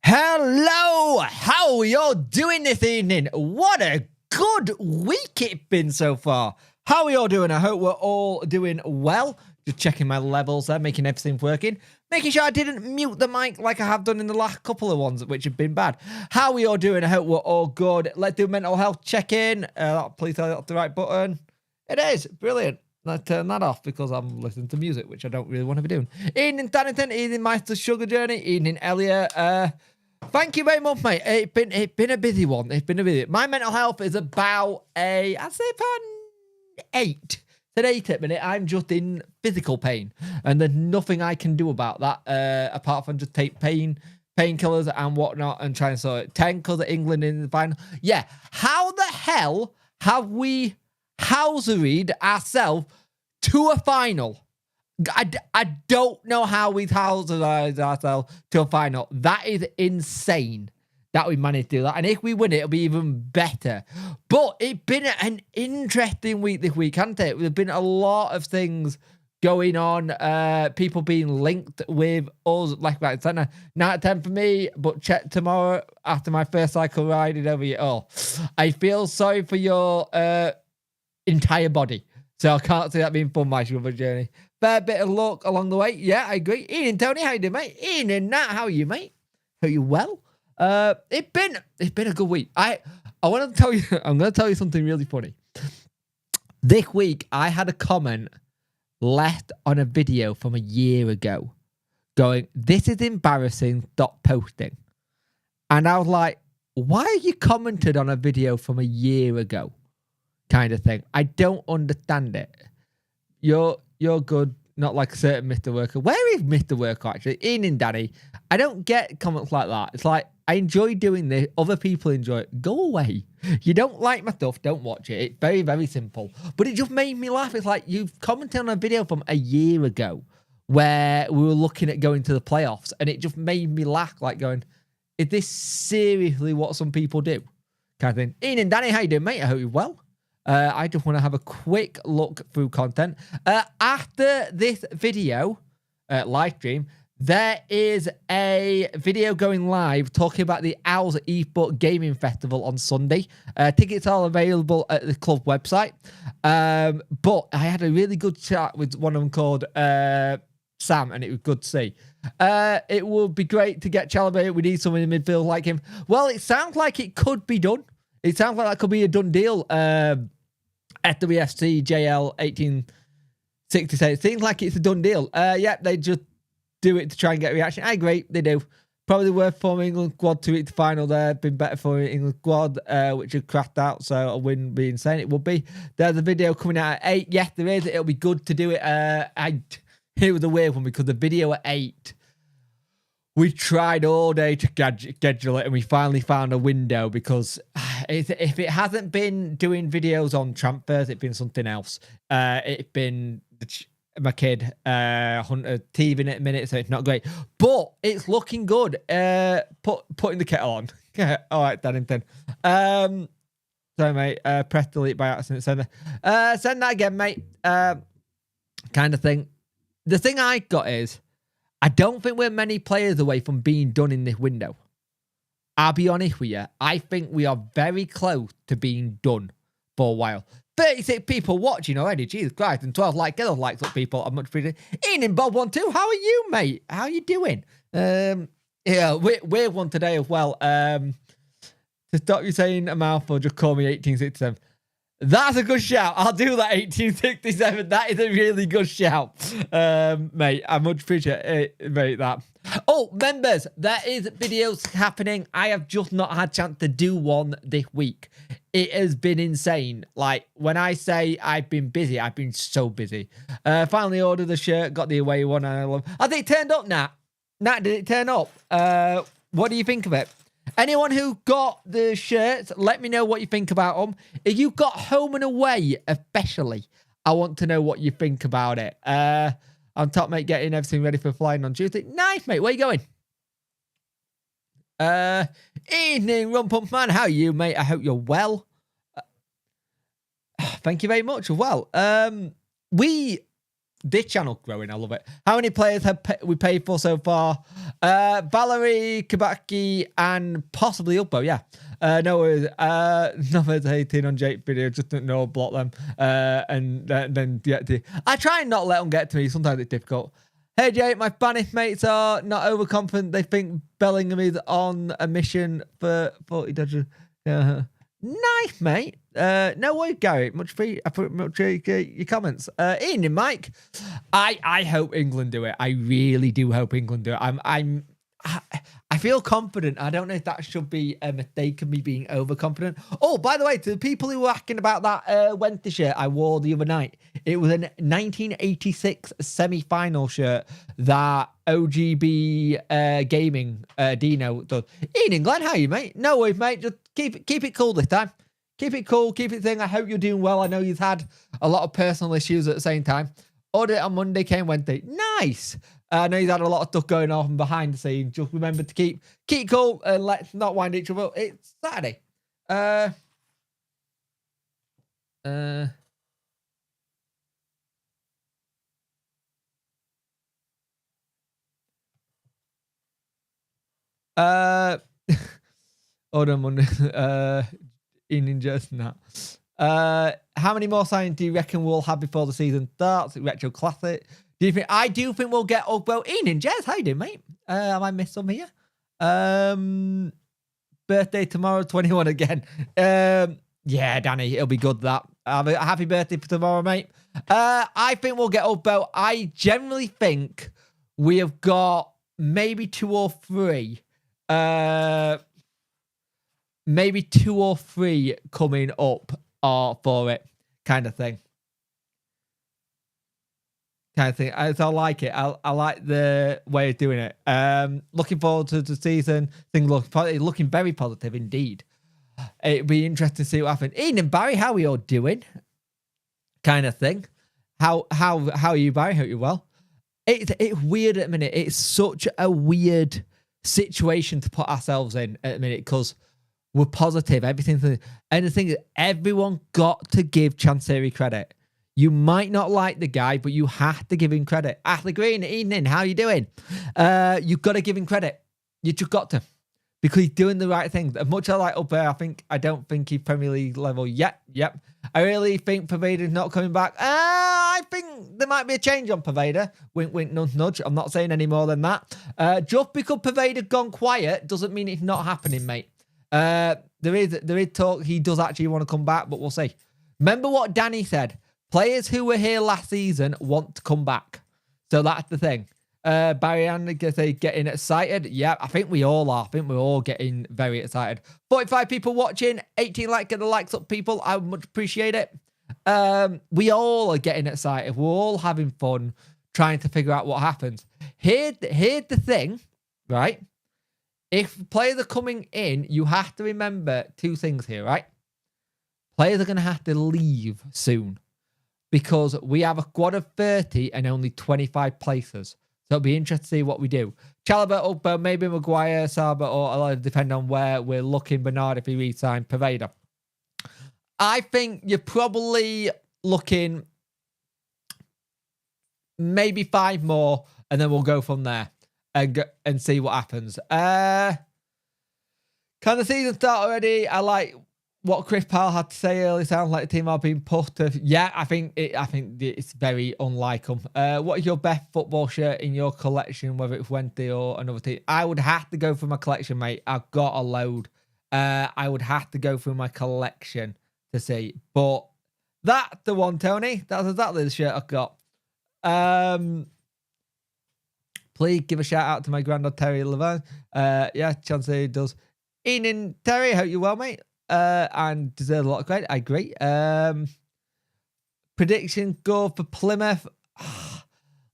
Hello, how are y'all doing this evening? What a good week it's been so far. How are y'all doing? I hope we're all doing well. Just checking my levels there, making everything working. Making sure I didn't mute the mic like I have done in the last couple of ones, which have been bad. How are y'all doing? I hope we're all good. Let's do mental health check-in. Please tell that's the right button. It is. Brilliant. Let's turn that off because I'm listening to music, which I don't really want to be doing. Evening, Dannington. Evening, Meister Sugar Journey. Evening, Elliot. Thank you very much, mate. It's been a busy one. It's been a busy. My mental health is about I'd say about 8. At 8 at minute, I'm just in physical pain, and there's nothing I can do about that apart from just take painkillers and whatnot and try and sort it. 10 because of England in the final. Yeah, how the hell have we houseried ourselves to a final? I don't know how we've houseried ourselves to a final. That is insane that we managed to do that. And if we win it, it'll be even better. But it's been an interesting week this week, hasn't it? There's been a lot of things going on. People being linked with us left, right, and centre. 9 out of 10 for me, but check tomorrow after my first cycle riding over here. Oh, I feel sorry for your entire body. So I can't see that being fun, my sugar journey. Fair bit of luck along the way. Yeah, I agree. Ian and Tony, how you doing, mate? Ian and Nat, how are you, mate? Are you well? It's been a good week. I want to tell you, I'm going to tell you something really funny. This week, I had a comment left on a video from a year ago going, "This is embarrassing, stop posting." And I was like, why are you commented on a video from a year ago? Kind of thing. I don't understand it. You're good, not like a certain Mr. Worker. Where is Mr. Worker actually? Ian and Danny. I don't get comments like that. It's like, I enjoy doing this. Other people enjoy it. Go away. You don't like my stuff, don't watch it. It's very, very simple. But it just made me laugh. It's like you've commented on a video from a year ago where we were looking at going to the playoffs, and it just made me laugh, like going, is this seriously what some people do? Kind of thing. Ian and Danny, how you doing, mate? I hope you're well. I just want to have a quick look through content. After this video, live stream, there is a video going live talking about the Owls Esports Gaming Festival on Sunday. Tickets are available at the club website. But I had a really good chat with one of them called Sam, and it was good to see. It would be great to get Chalobah. We need someone in midfield like him. Well, it sounds like it could be done. It sounds like that could be a done deal. FWFC JL 1866. It seems like it's a done deal. Yeah, they just do it to try and get a reaction. I agree, they do. Probably worth for England squad to reach the final there. Been better for England squad, which had crashed out, so a win would be insane. It would be. There's a video coming out at 8. Yes, there is. It'll be good to do it. It was a weird one because the video at 8, we tried all day to schedule it, and we finally found a window because if it hasn't been doing videos on transfers, it's been something else. It's been my kid Hunter teething at a minute, so it's not great. But it's looking good. Putting the kettle on. All right, Dannington. Sorry, mate. Press delete by accident. Send that again, mate. Kind of thing. The thing I got is, I don't think we're many players away from being done in this window. I'll be honest with you. I think we are very close to being done for a while. 36 people watching already. Jesus Christ. And 12 likes. Get those likes up, people. I'm much appreciated. Ian and Bob 1-2. How are you, mate? How are you doing? Yeah, weird one today as well. To stop you saying a mouthful, just call me 1867. That's a good shout. I'll do that, 1867. That is a really good shout. Mate, I much appreciate it, mate, that. Oh, members, there is videos happening. I have just not had a chance to do one this week. It has been insane. Like, when I say I've been busy, I've been so busy. Finally ordered the shirt, got the away one, and I love. Has it turned up, Nat? Nat, did it turn up? What do you think of it? Anyone who got the shirts, let me know what you think about them. If you got home and away, especially, I want to know what you think about it. I'm top, mate, getting everything ready for flying on Tuesday. Nice, mate. Where you going? Evening, Rum Pump Man. How are you, mate? I hope you're well. Thank you very much. Well, this channel growing. I love it. How many players have we paid for so far? Valerie, Kabaki, and possibly Upbo, yeah. No worries. Nothing's hating on Jake video, just don't block them. And then get to. I try and not let them get to me. Sometimes it's difficult. Hey Jake, my Spanish mates are not overconfident. They think Bellingham is on a mission for 40 dodges. Nice, mate. No worries, Gary. Much your comments. Ian and Mike, I hope England do it. I really do hope England do it. I feel confident. I don't know if that should be a mistake of me being overconfident. Oh, by the way, to the people who were asking about that Wednesday shirt I wore the other night, it was a 1986 semi-final shirt that OGB Gaming Dino does. Ian England, how are you, mate? No worries, mate. Just keep it cool this time. Keep it cool. Keep it thing. I hope you're doing well. I know you've had a lot of personal issues at the same time. Ordered it on Monday, came Wednesday. Nice. I know you've had a lot of stuff going on behind the scenes. Just remember to keep cool and let's not wind each other up. It's Saturday. Hold on, Monday. In just that. How many more signings do you reckon we'll have before the season starts? Retro Classic. I do think we'll get Ugbo. Ian and Jez, how you doing, mate? Have I missed some here? Birthday tomorrow, 21 again. Yeah, Danny, it'll be good that. Have a happy birthday for tomorrow, mate. I think we'll get Ugbo. I generally think we have got maybe 2 or 3. Maybe 2 or 3 coming up for it, kind of thing. I like it. I like the way of doing it. Looking forward to the season. Things looking very positive indeed. It'd be interesting to see what happens. Ian and Barry, how are you all doing? Kind of thing. How are you, Barry? Hope you're well. It's weird at the minute. It's such a weird situation to put ourselves in at the minute because we're positive. Everything. And the thing is, everyone got to give Chansiri credit. You might not like the guy, but you have to give him credit. Ashley Green, evening, how you doing? You've got to give him credit. You just got to. Because he's doing the right thing. As much as I like Upper, I don't think he's Premier League level yet. Yep. I really think Pervader's not coming back. I think there might be a change on Pervader. Wink, wink, nudge, nudge. I'm not saying any more than that. Just because Pervader's gone quiet doesn't mean it's not happening, mate. There is talk he does actually want to come back, but we'll see. Remember what Danny said. Players who were here last season want to come back. So that's the thing. Barry and getting excited. Yeah, I think we all are. I think we're all getting very excited. 45 people watching. 18 get the likes up, people. I would much appreciate it. We all are getting excited. We're all having fun trying to figure out what happens. Here's the thing, right? If players are coming in, you have to remember 2 things here, right? Players are going to have to leave soon. Because we have a squad of 30 and only 25 places. So it'll be interesting to see what we do. Chalobah, Ugbo, maybe Maguire, Saba, or it'll depend on where we're looking. Bernard, if he re-signs, Pervader. I think you're probably looking maybe 5 more, and then we'll go from there and see what happens. Can the season start already? I like what Chris Powell had to say earlier. Sounds like the team are being pushed. Yeah, I think it's very unlike them. What is your best football shirt in your collection, whether it's Wednesday or another team? I would have to go through my collection, mate. I've got a load. I would have to go through my collection to see. But that's the one, Tony. That's exactly the shirt I've got. Please give a shout out to my granddad, Terry Levine. Yeah, chance he does. Ian and Terry, hope you're well, mate. And deserve a lot of credit. I agree. Prediction goal for Plymouth.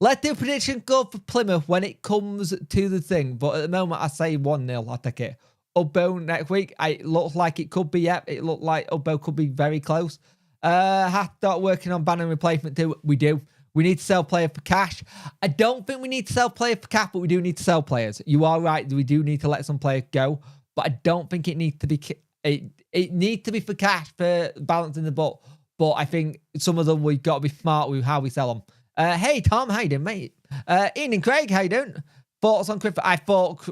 Let's do prediction goal for Plymouth when it comes to the thing. But at the moment, I say 1-0. I'll take it. Ubbo next week. It looks like it could be. Yep. It looked like Ubbo could be very close. Have to start working on banner replacement too. We do. We need to sell players for cash. I don't think we need to sell players for cash, but we do need to sell players. You are right. We do need to let some players go. But I don't think it needs to be... It needs to be for cash, for balancing the book. But I think some of them, we've got to be smart with how we sell them. Hey, Tom, how you doing, mate? Ian and Craig, how you doing? Thoughts on Chris? I thought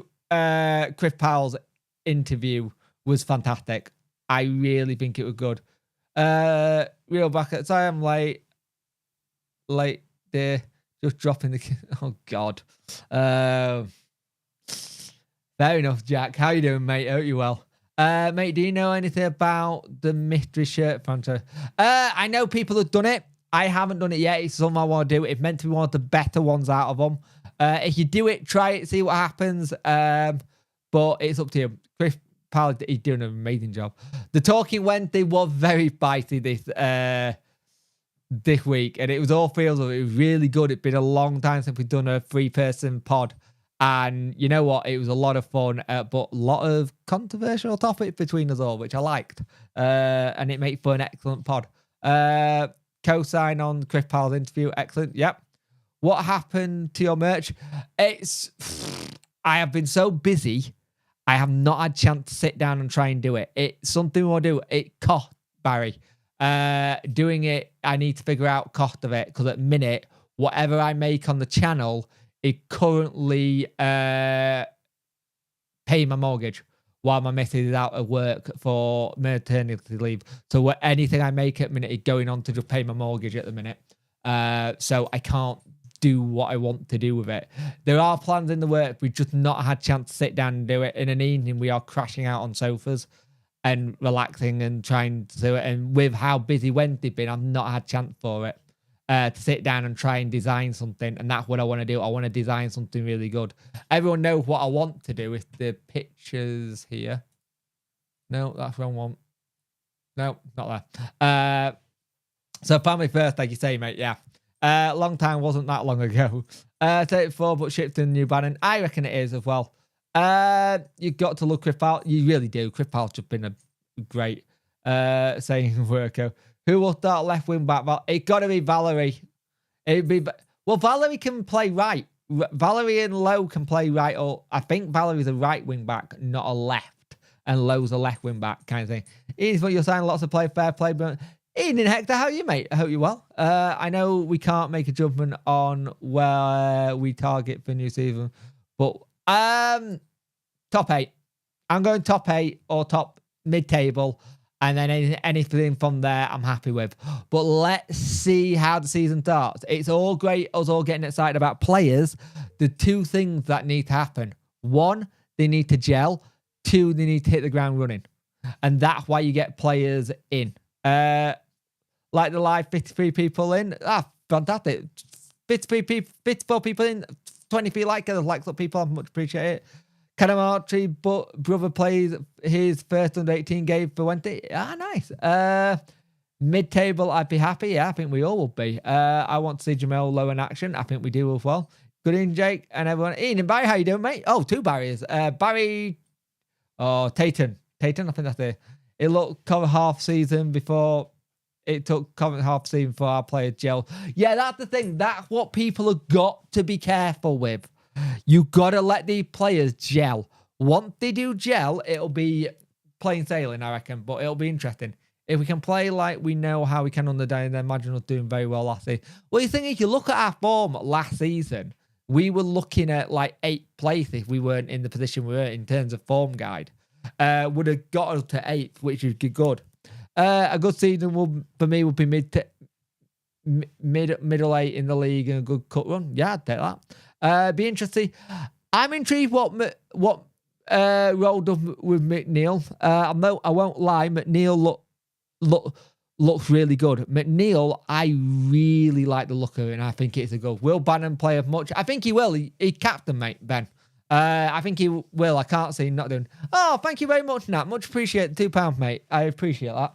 Chris Powell's interview was fantastic. I really think it was good. Real back at time, late there, just dropping the. Oh God. Fair enough, Jack. How you doing, mate? Hope you well. Mate, do you know anything about the mystery shirt franchise? I know people have done it. I haven't done it yet. It's something I want to do. It's meant to be one of the better ones out of them. If you do it, try it, see what happens. But it's up to you. Chris Powell, he's doing an amazing job. The Talking Wednesday was very spicy this week, and it was all feels of it was really good. It's been a long time since we've done a 3-person pod. And you know what? It was a lot of fun, but a lot of controversial topics between us all, which I liked. And it made for an excellent pod. Co-sign on Chris Powell's interview. Excellent. Yep. What happened to your merch? I have been so busy. I have not had a chance to sit down and try and do it. It's something we'll do. It cost, Barry. Doing it, I need to figure out cost of it, because at the minute, whatever I make on the channel, it currently paying my mortgage while my missus is out of work for maternity leave. So anything I make at the minute is going on to just pay my mortgage at the minute. So I can't do what I want to do with it. There are plans in the work. We've just not had a chance to sit down and do it. In an evening, we are crashing out on sofas and relaxing and trying to do it. And with how busy Wednesday's been, I've not had a chance for it. To sit down and try and design something. And that's what I want to do. I want to design something really good. Everyone knows what I want to do with the pictures here. No, that's the wrong one. No, not there. So family first, like you say, mate, yeah. Long time wasn't that long ago. 34, but shipped in new banning. I reckon it is as well. You got to look Chris Powell. You really do. Chris Powell's just been a great saying worker. Who will start left wing back? Well, it got to be Valerie. Valerie can play right. Valerie and Lowe can play right. Or I think Valerie's a right wing back, not a left, and Lowe's a left wing back kind of thing. It's what you're saying. Lots of fair play. But evening, Hector. How are you, mate? I hope you're well. I know we can't make a judgment on where we target for new season, but top 8. I'm going top 8 or top mid-table. And then anything from there, I'm happy with. But let's see how the season starts. It's all great, us all getting excited about players. The 2 things that need to happen. 1, they need to gel. 2, they need to hit the ground running. And that's why you get players in. Like the live 53 people in. Fantastic. 54 people in. 23 likes up people. I much appreciate it. Kanamarchi brother plays his first under 18 game for Wednesday. Nice. Mid-table, I'd be happy. Yeah, I think we all would be. I want to see Jamel Lowe in action. I think we do as well. Good evening, Jake, and everyone. Ian and Barry, how you doing, mate? Oh, 2 Barrys. Barry, Tayton. I think that's it. It looked cover half season before it took cover half season for our player gel. Yeah, that's the thing. That's what people have got to be careful with. You got to let the players gel. Once they do gel, it'll be plain sailing, I reckon, but it'll be interesting. If we can play like we know how we can under Danny, then imagine us doing very well last season. Well, you think if you look at our form last season, we were looking at like 8th place if we weren't in the position we were in terms of form guide. Would have got us to 8th, which is good. A good season for me would be middle 8 in the league and a good cut run. Yeah, I'd take that. Be interesting. I'm intrigued what rolled up with McNeil. I won't lie. McNeil looks really good. McNeil, I really like the look of it, and I think it's a good. Will Bannon play as much? I think he will. He captain, mate, Ben. I think he will. I can't see him not doing. Oh, thank you very much, Nat. Much appreciate £2, mate. I appreciate that.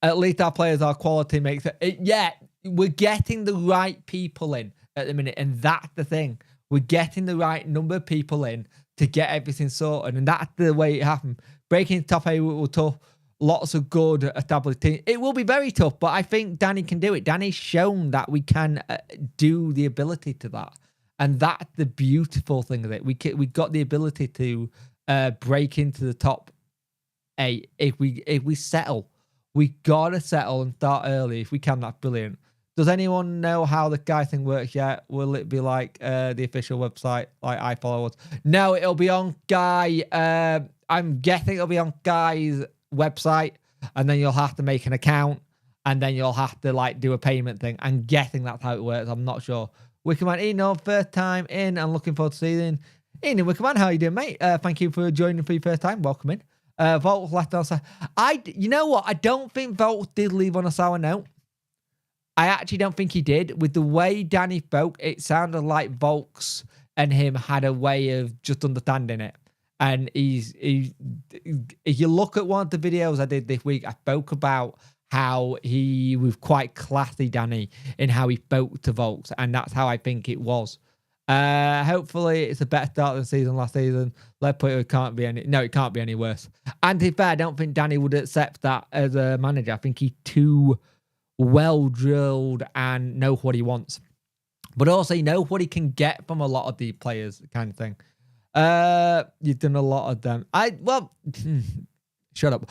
At least our players are quality makes it. Yeah, we're getting the right people in at the minute, and that's the thing. We're getting the right number of people in to get everything sorted, and that's the way it happened. Breaking top 8 will tough. Lots of good established teams. It will be very tough, but I think Danny can do it. Danny's shown that we can do the ability to that, and that's the beautiful thing of it. We got the ability to break into the top 8 if we settle. We gotta settle and start early if we can. That's brilliant. Does anyone know how the Guy thing works yet? Will it be like the official website, like I follow us? No, it'll be on Guy. I'm guessing it'll be on Guy's website, and then you'll have to make an account, and then you'll have to like do a payment thing. I'm guessing that's how it works. I'm not sure. Wickerman, Eno, first time in. I'm looking forward to seeing Eno. Wickerman, how you doing, mate? Thank you for joining for your first time. Welcome in. Volt left on side. You know what? I don't think Volt did leave on a sour note. I actually don't think he did. With the way Danny spoke, it sounded like Volks and him had a way of just understanding it. And if you look at one of the videos I did this week, I spoke about how he was quite classy, Danny, in how he spoke to Volks. And that's how I think it was. Hopefully it's a better start than season last season. Let's put it can't be any worse. And to be fair, I don't think Danny would accept that as a manager. I think he's too well drilled and know what he wants, but also you know what he can get from a lot of the players, kind of thing. You've done a lot of them. Shut up.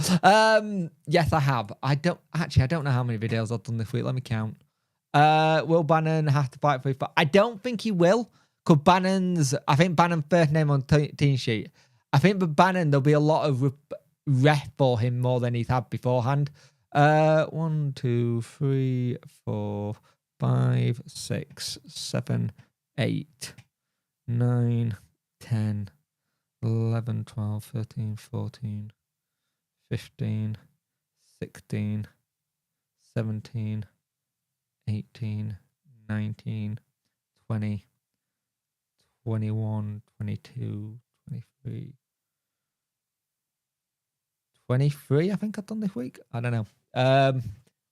Yes, I have. I don't know how many videos I've done this week. Let me count. Will Bannon have to fight for his... I don't think he will. Because I think Bannon's first name on team sheet. I think with Bannon, there'll be a lot of ref for him more than he's had beforehand. 1, 2, 3, 4, 5, 6, 7, 8, 9, 10, 11, 12, 13, 14, 15, 16, 17, 18, 19, 20, 21, 22, 23. 23, I think I've done this week. I don't know.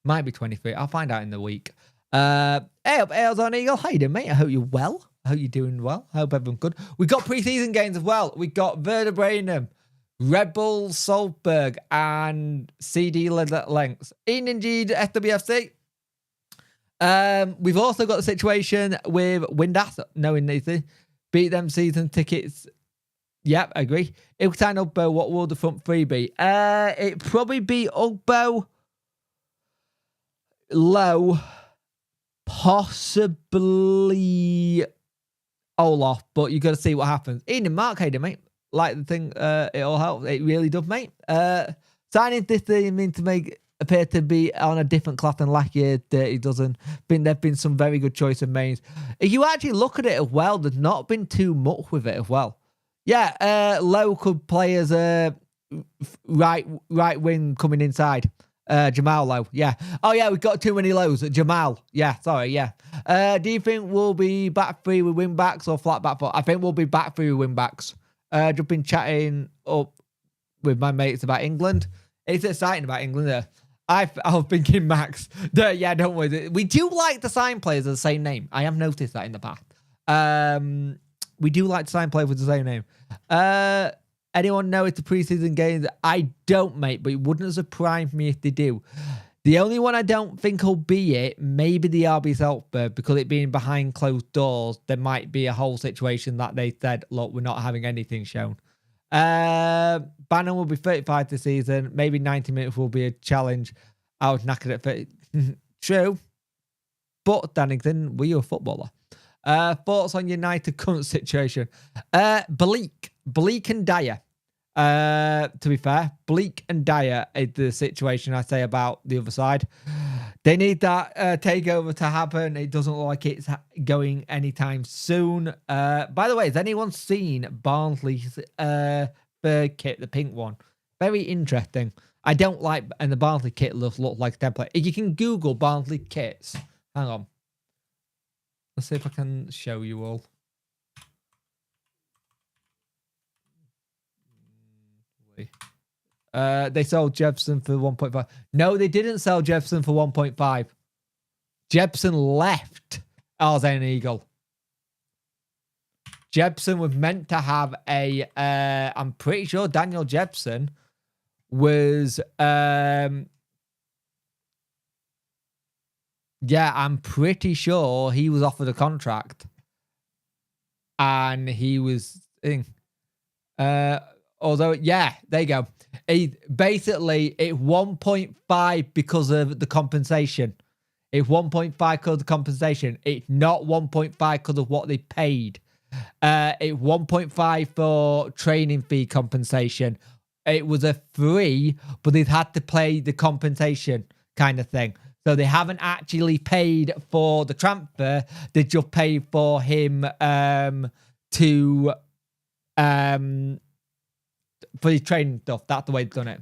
Might be 23. I'll find out in the week. Hey up, Ales on Eagle. How you doing, mate? I hope you're well. I hope you're doing well. I hope everyone's good. We got preseason games as well. We got Werder Bremen, Red Bull Salzburg, and CD Lengths. In indeed, SWFC. We've also got the situation with Windass, knowing Nathan. Beat them season tickets. Yep, I agree. Ilktan Ugbo, what will the front three be? It'd probably be Ugbo, Low, possibly Olaf, but you got to see what happens. Ian and Mark, hey, mate. Like the thing, it all helps. It really does, mate. Signing this thing to make appear to be on a different class than last year. Dirty doesn't. There've been some very good choice of mains. If you actually look at it as well, there's not been too much with it as well. Yeah, Low could play as a right wing coming inside. Jamal Low, yeah. Oh, yeah, we've got too many lows. Jamal, yeah, sorry, yeah. Do you think we'll be back three with wing backs or flat back four? I think we'll be back three with wing backs. Just been chatting up with my mates about England. It's exciting about England there. I was thinking Max. Yeah, don't worry. We do like to sign players with the same name. I have noticed that in the past. We do like to sign players with the same name. Anyone know it's the preseason games? I don't, mate, but it wouldn't surprise me if they do. The only one I don't think will be it, maybe the RB Salzburg, because it being behind closed doors, there might be a whole situation that they said, look, we're not having anything shown. Bannon will be 35 this season. Maybe 90 minutes will be a challenge. I was knackered at 30. True. But, Dannington, were you a footballer? Thoughts on United current situation? Bleak and dire. To be fair, bleak and dire is the situation I say about the other side. They need that takeover to happen. It doesn't look like it's going anytime soon. By the way, has anyone seen Barnsley's third kit, the pink one? Very interesting. I don't like, and the Barnsley kit looks like a template. If you can Google Barnsley kits, hang on. Let's see if I can show you all. They sold Jefferson for 1.5. No, they didn't sell Jefferson for 1.5. Jefferson left Arsene Eagle. Jefferson was meant to have a... I'm pretty sure Daniel Jefferson was... yeah, I'm pretty sure he was offered a contract. And he was... although, yeah, there you go. Basically, it's 1.5 because of the compensation. It's 1.5 because of compensation. It's not 1.5 because of what they paid. It's 1.5 for training fee compensation. It was a free, but they've had to pay the compensation kind of thing. So they haven't actually paid for the transfer. They just paid for him for his training stuff. That's the way they've done it.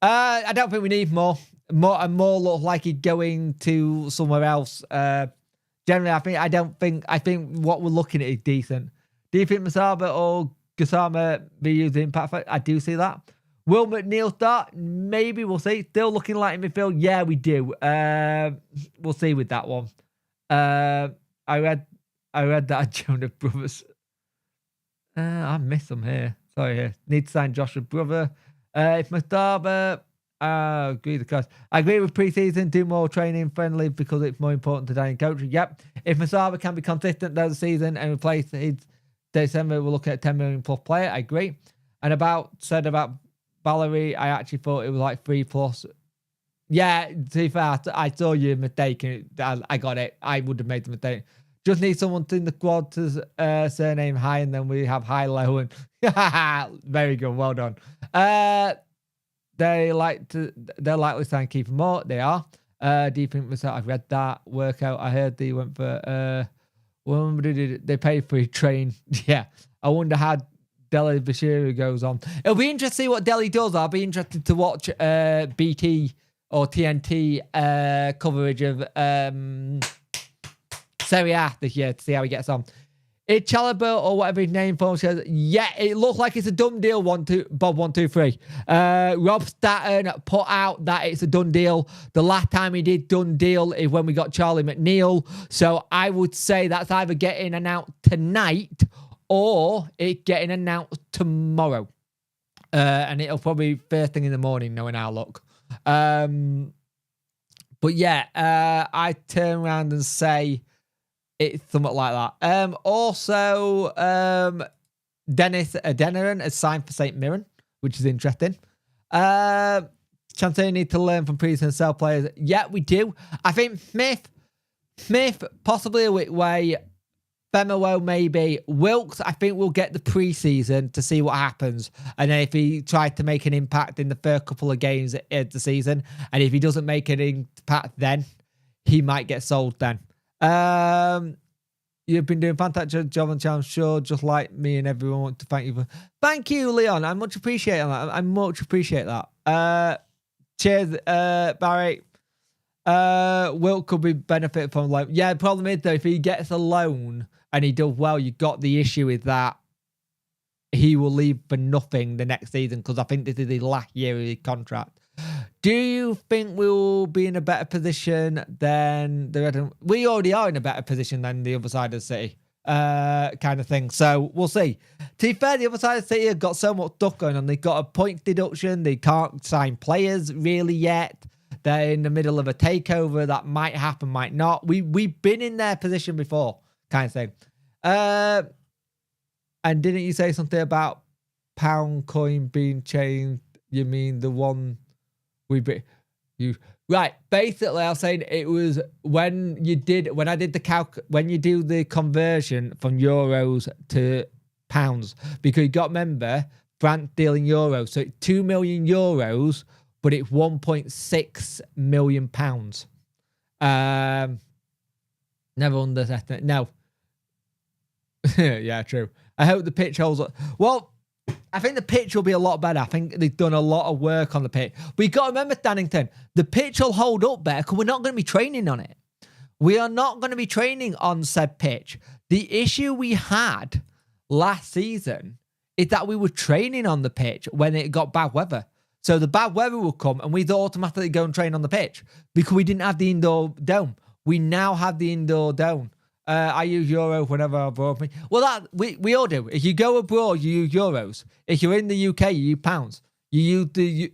I don't think we need more. More looks like he's going to somewhere else. Generally, I think what we're looking at is decent. Do you think Masaba or Gasama be used in impact? I do see that. Will McNeil start? Maybe, we'll see. Still looking like in midfield? Yeah, we do. We'll see with that one. I read that Jonas Brothers. I missed them here. Sorry, here. Need to sign Joshua Brother. If Mustaba, agree the cost. I agree with preseason. Do more training friendly because it's more important to Danny coaching. Yep. If Mustaba can be consistent through the season and replace his December, we're looking at a 10 million plus player. I agree. And about Valerie, I actually thought it was like 3+. Yeah, to be fair, I saw your mistake. I got it. I would have made the mistake. Just need someone in the squad to surname high, and then we have high, low, and very good. Well done. They're likely to keep him more. They are. Do you think I've read that workout? I heard they went for they paid for a train. Yeah. I wonder how Delhi Bashir goes on. It'll be interesting to see what Delhi does. I'll be interested to watch BT or TNT coverage of Serie A this year to see how he gets on. It's Chalaba or whatever his name for says, yeah, it looks like it's a done deal. Bob123. Rob Statten put out that it's a done deal. The last time he did done deal is when we got Charlie McNeil. So I would say that's either getting announced tonight or it getting announced tomorrow. And it'll probably be first thing in the morning, knowing our luck. But yeah, I turn around and say it's somewhat like that. Also, Dennis Adeniran has signed for St. Mirren, which is interesting. Chance need to learn from previous and sell players. Yeah, we do. I think Smith possibly a Whitway. Femowo maybe. Wilkes, I think we'll get the preseason to see what happens. And then if he tried to make an impact in the first couple of games of the season, and if he doesn't make an impact then, he might get sold then. You've been doing a fantastic job on channel, sure, just like me and everyone. Want to thank you for. Thank you, Leon. I much appreciate that. I much appreciate that. Cheers, Barry. Wilt could be benefit from loan. Yeah, the problem is though, if he gets a loan and he does well, you got the issue with that. He will leave for nothing the next season because I think this is his last year of his contract. Do you think we'll be in a better position than the Red? We already are in a better position than the other side of the city, kind of thing. So we'll see. To be fair, the other side of the city have got so much stuff going on. They've got a point deduction. They can't sign players really yet. They're in the middle of a takeover that might happen, might not. We've been in their position before, kind of thing. And didn't you say something about pound coin being changed? You mean the one right? Basically, I was saying it was when I did when you do the conversion from euros to pounds, because you got to remember France dealing euros, so it's 2 million euros. But it's 1.6 million pounds. Never underestimate. No. Yeah, true. I hope the pitch holds up. Well, I think the pitch will be a lot better. I think they've done a lot of work on the pitch. But you've got to remember, Dannington, the pitch will hold up better because we're not going to be training on it. We are not going to be training on said pitch. The issue we had last season is that we were training on the pitch when it got bad weather. So the bad weather will come and we'd automatically go and train on the pitch because we didn't have the indoor dome. We now have the indoor dome. I use euros whenever I'm abroad. Well, that we all do. If you go abroad, you use euros. If you're in the UK, you use pounds. You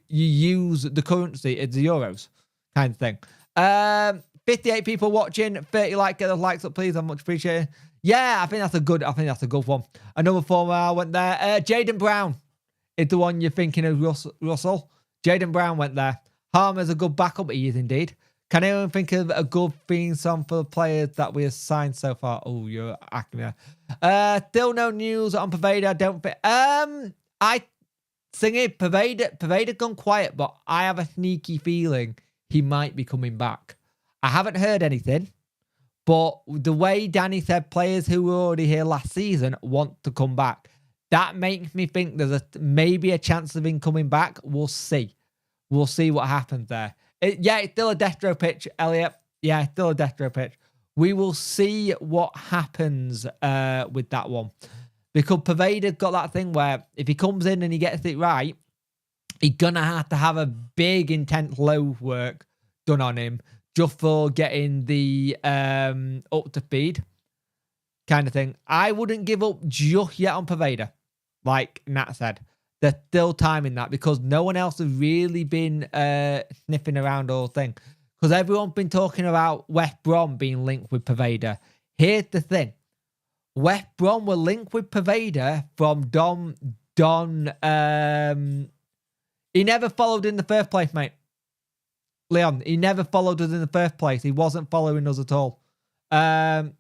use the currency. It's the euros kind of thing. 58 people watching. 30 get those likes up, please. I much appreciate it. Yeah, I think that's a good one. Another former I went there. Jaden Brown is the one you're thinking of, Russell. Jaden Brown went there. Harmer's a good backup. He is indeed. Can anyone think of a good theme song for the players that we have signed so far? Oh, you're acting me. Still no news on Pervader. I don't think. I think it. Pervader gone quiet, but I have a sneaky feeling he might be coming back. I haven't heard anything, but the way Danny said players who were already here last season want to come back, that makes me think there's maybe a chance of him coming back. We'll see. We'll see what happens there. Yeah, it's still a death row pitch, Elliot. Yeah, it's still a death row pitch. We will see what happens with that one. Because Pervader got that thing where if he comes in and he gets it right, he's going to have a big, intense low work done on him just for getting the up to speed kind of thing. I wouldn't give up just yet on Pervader, like Nat said. There's still time in that because no one else has really been sniffing around all thing. Because everyone's been talking about West Brom being linked with Pervader. Here's the thing. West Brom were linked with Pervader from Don. He never followed in the first place, mate. Leon, he never followed us in the first place. He wasn't following us at all. No,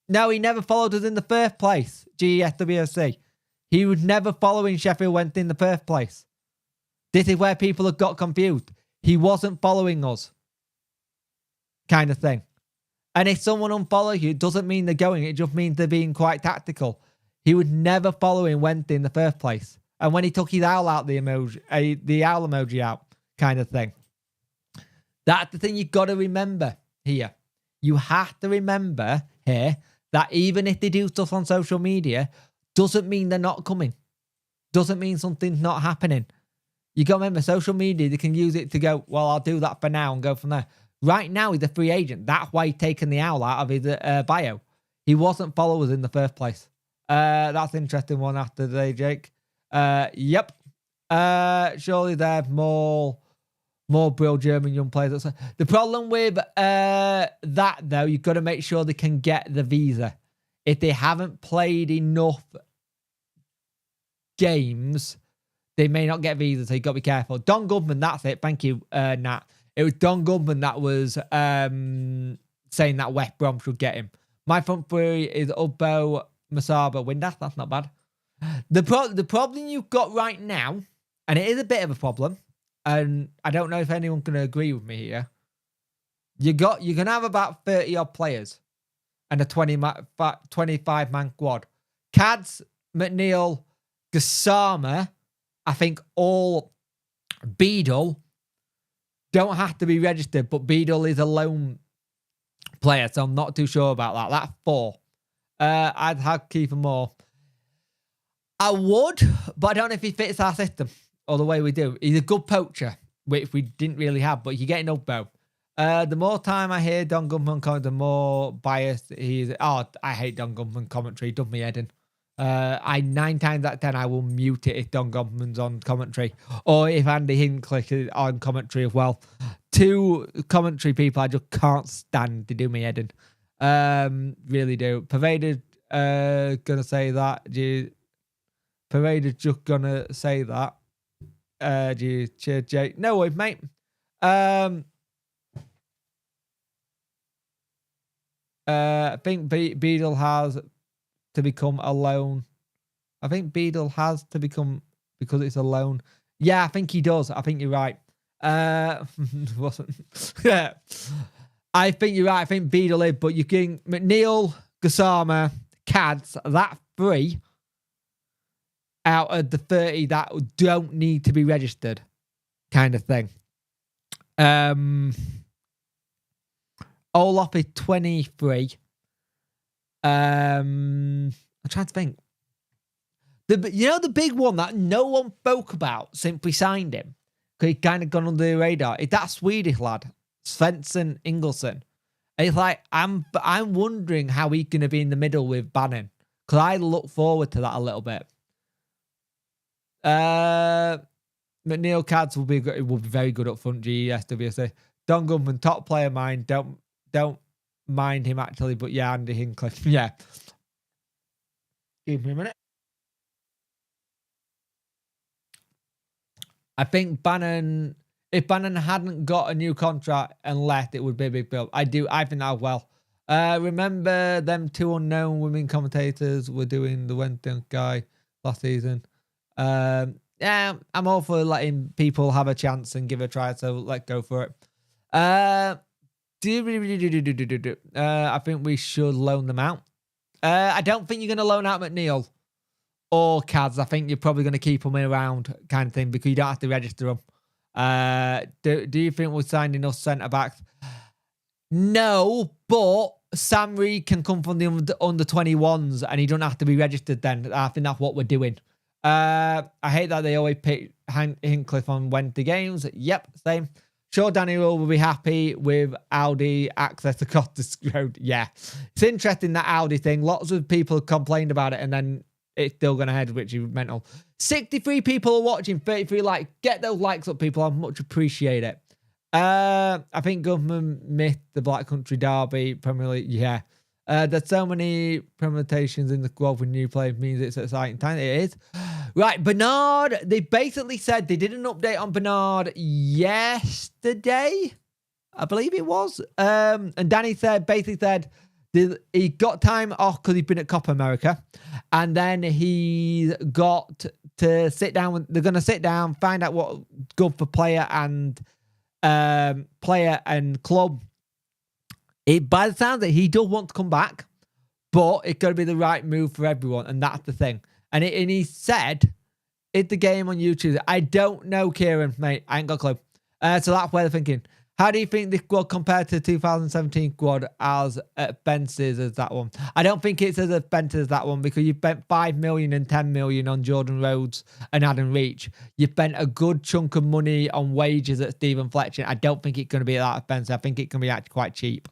he never followed us in the first place. GESWC. He was never following Sheffield Wednesday in the first place. This is where people have got confused. He wasn't following us. Kind of thing. And if someone unfollows you, it doesn't mean they're going. It just means they're being quite tactical. He was never following Wednesday in the first place. And when he took his owl out, the owl emoji out, kind of thing. That's the thing you've got to remember here. You have to remember here that even if they do stuff on social media, doesn't mean they're not coming. Doesn't mean something's not happening. You got to remember, social media, they can use it to go, well, I'll do that for now and go from there. Right now, he's a free agent. That's why he's taken the owl out of his bio. He wasn't followers in the first place. That's an interesting one after today, Jake. Yep. Surely there's more real German young players. The problem with that, though, you've got to make sure they can get the visa. If they haven't played enough games, they may not get visas, so you've got to be careful. Don Goodman, that's it. Thank you, Nat. It was Don Goodman that was saying that West Brom should get him. My front three is Ubbo, Masaba, Windass. That's not bad. The problem you've got right now, and it is a bit of a problem, and I don't know if anyone can agree with me here. You're going to have about 30-odd players and a 25-man squad. Cads, McNeil, Gassama, I think all Beadle don't have to be registered, but Beadle is a lone player, so I'm not too sure about that. That's 4. I'd have Kiefer Moore. I would, but I don't know if he fits our system or the way we do. He's a good poacher, which we didn't really have, but you're getting Ubbo. The more time I hear Don Goodman comment, the more biased he is. Oh, I hate Don Goodman commentary. Done me head in. 9 times out of 10, I will mute it if Don Goodman's on commentary. Or if Andy Hinchcliffe is on commentary as well. 2 commentary people I just can't stand to do me head in. Really do. Pervader gonna say that. Pervader's just gonna say that. Cheers, Jake. No worries, mate. I think Beadle has to become a loan. I think Beadle has to become, because it's a loan. Yeah, I think he does. I think you're right. Wasn't. Yeah. I think you're right. I think Beadle is, but you can McNeil, Gassama, Cads, that 3 out of the 30 that don't need to be registered, kind of thing. Olaf is 23. I'm trying to think. The big one that no one spoke about since we signed him, because he kind of gone under the radar, is that Swedish lad, Svensson Ingelsson. And it's like, I'm wondering how he's going to be in the middle with Bannon, because I look forward to that a little bit. McNeil Cads will be very good up front. GESWC. Don Goodman, top player mine. Don't mind him actually, but yeah, Andy Hinchcliffe. Yeah. Give me a minute. I think Bannon If Bannon hadn't got a new contract and left, it would be a big build. I think that well. Remember them 2 unknown women commentators were doing the Wednesday guy last season. Yeah, I'm all for letting people have a chance and give it a try, so let's go for it. I think we should loan them out. I don't think you're going to loan out McNeil or Cads. I think you're probably going to keep them around kind of thing because you don't have to register them. Do you think we're signing enough centre-backs? No, but Sam Reed can come from the under 21s and he don't have to be registered then. I think that's what we're doing. I hate that they always pick Hincliffe on Wednesday games. Yep, same. Sure, Danny will be happy with Audi access across the road. Yeah. It's interesting, that Audi thing. Lots of people complained about it and then it's still going ahead, which is mental. 63 people are watching, 33 likes. Get those likes up, people. I much appreciate it. I think government myth, the Black Country Derby, Premier League. Yeah. There's so many permutations in the squad with new players, means it's exciting time. It is. Right, Bernard, they basically said they did an update on Bernard yesterday, I believe it was. And Danny basically said he got time off because he'd been at Copa America. And then he got to sit down. They're going to sit down, find out what's good for player and club. By the sound that he does want to come back, but it's got to be the right move for everyone, and that's the thing. And he said, "It's the game on YouTube." I don't know, Kieran, mate. I ain't got a clue. So that's where they're thinking. How do you think this squad compared to the 2017 squad as expenses as that one? I don't think it's as expensive as that one because you spent 5 million and 10 million on Jordan Rhodes and Adam Reach. You spent a good chunk of money on wages at Stephen Fletcher. I don't think it's going to be that expensive. I think it can be actually quite cheap.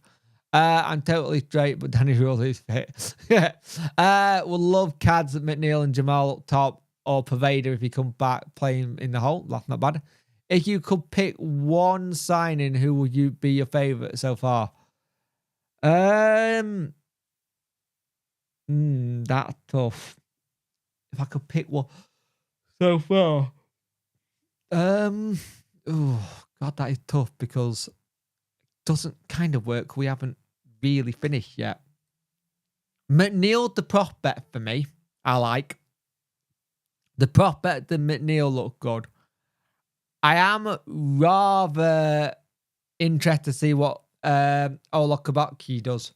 I'm totally straight, but Danny Rule is fit. We'll love Cads, McNeil and Jamal up top, or Pervader if he comes back playing in the hole. That's not bad. If you could pick one signing, who would you be your favourite so far? That's tough. If I could pick one so far. Oh God, that is tough because doesn't kind of work. We haven't really finished yet. McNeil, the prospect for me, I like. The prospect that McNeil looked good. I am rather interested to see what Ola Kabaki does.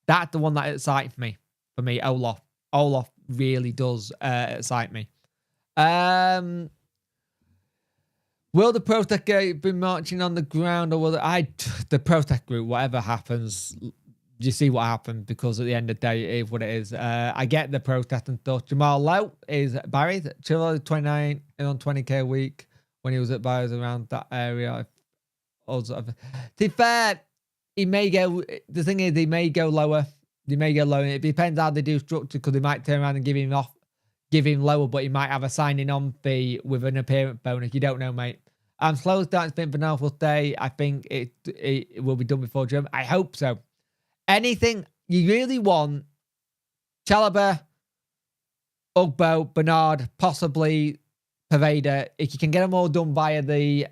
That's the one that excites me. For me, Olaf. Olaf really does excite me. Will the protest group be marching on the ground, or will the protest group, whatever happens, you see what happens, because at the end of the day, it is what it is. I get the protest and stuff. Jamal Lowe is buried. Chilwell 29 and on 20k a week when he was at Barrows around that area. To be fair, he may go. The thing is, he may go lower. They may go lower. It depends how they do structure, because they might turn around and give him lower, but he might have a signing on fee with an appearance bonus. You don't know, mate. I'm slow starting to think Bernard will stay. I think it will be done before Germany. I hope so. Anything you really want, Chalobah, Ugbo, Bernard, possibly Pervader. If you can get them all done via the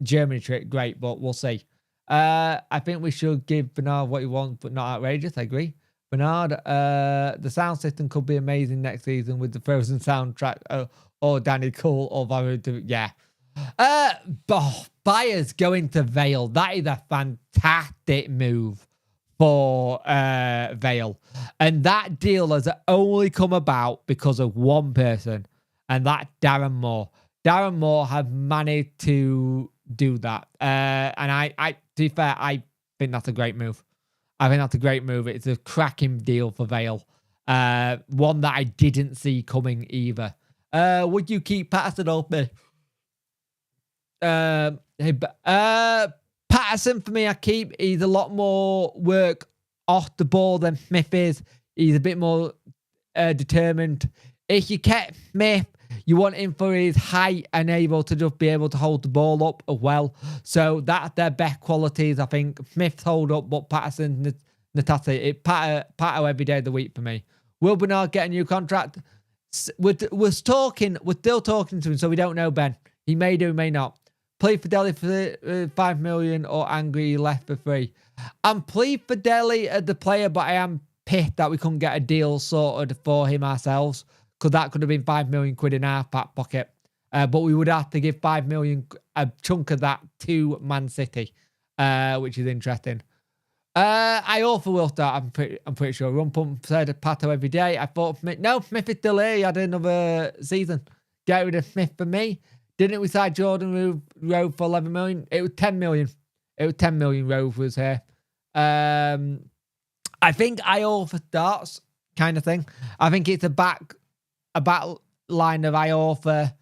Germany trip, great, but we'll see. I think we should give Bernard what he wants, but not outrageous. I agree. Bernard, the sound system could be amazing next season with the Frozen soundtrack, or Danny Cole, or Varu. Yeah. Buyers going to Vale. That is a fantastic move for Vale. And that deal has only come about because of one person, and that's Darren Moore. Darren Moore has managed to do that. And I, to be fair, I think that's a great move. I think that's a great move. It's a cracking deal for Vale. One that I didn't see coming either. Would you keep Patterson or me? Patterson, for me, I keep. He's a lot more work off the ball than Smith is. He's a bit more determined. If you kept Smith, you want him for his height and able to just be able to hold the ball up as well. So that's their best qualities. I think Smith's hold up, but Patterson, Natati, Pato every day of the week for me. Will Bernard get a new contract? We're still talking to him, so we don't know, Ben. He may do, may not. Plead for Dele for 5 million or angry left for free. I'm pleased for Dele as the player, but I am pissed that we couldn't get a deal sorted for him ourselves, because that could have been 5 million quid in our back pocket. But we would have to give 5 million, a chunk of that, to Man City, which is interesting. I also will start. I'm pretty sure. Run pump said Pato every day. I thought Smith is still here. He had another season. Get rid of Smith for me. Didn't we sign Jordan Rove for 11 million? It was 10 million. It was 10 million. Rove was here. I think Iorfa starts, kind of thing. I think it's a back line of Iorfa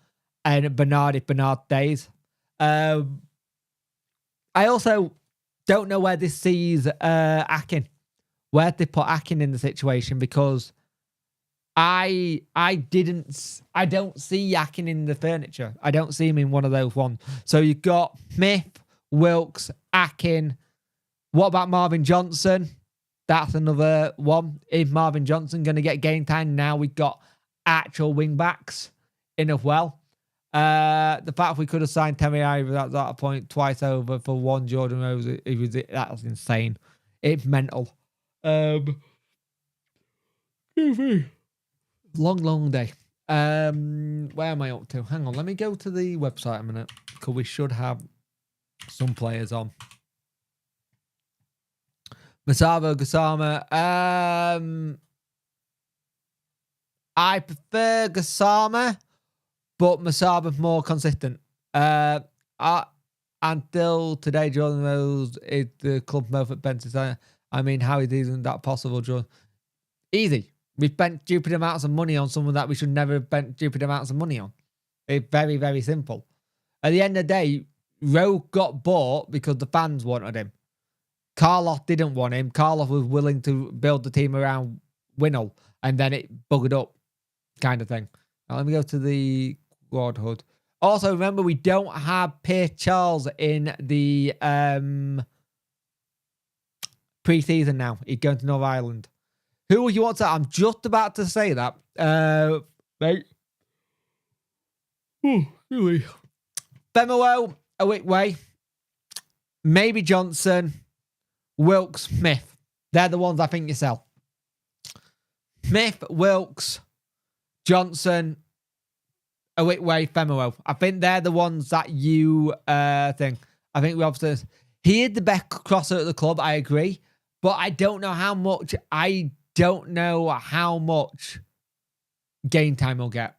and Bernard if Bernard stays. I also don't know where this sees Akin. Where they put Akin in the situation, because I don't see Akin in the furniture. I don't see him in one of those ones. So you've got Smith, Wilkes, Akin. What about Marvin Johnson? That's another one. Is Marvin Johnson going to get game time? Now we've got actual wing backs in as well. The fact we could have signed Tammy Ivor at that point twice over for one Jordan Rose, that was insane. It's mental. Long day. Where am I up to? Hang on, let me go to the website a minute, because we should have some players on. Masavo Gassama. I prefer Gassama, but Masaba's more consistent. Until today, Jordan Rose is the club mouth at Benson. I mean, how isn't that possible, Jordan? Easy. We spent stupid amounts of money on someone that we should never have spent stupid amounts of money on. It's very, very simple. At the end of the day, Rose got bought because the fans wanted him. Carlos didn't want him. Carlos was willing to build the team around Winnall, and then it buggered up, kind of thing. Now, let me go to the squad HUD. Also, remember, we don't have Pierce Charles in the pre-season now. He's going to North Ireland. Who would you want to? I'm just about to say that. Right. Really. Femowo, Awitway, maybe Johnson, Wilkes, Smith. They're the ones I think you sell. Smith, Wilkes, Johnson, Awitway, Femowo. I think they're the ones that you think. I think Robson, he is the best crosser at the club, I agree. But I don't know how much game time he'll get.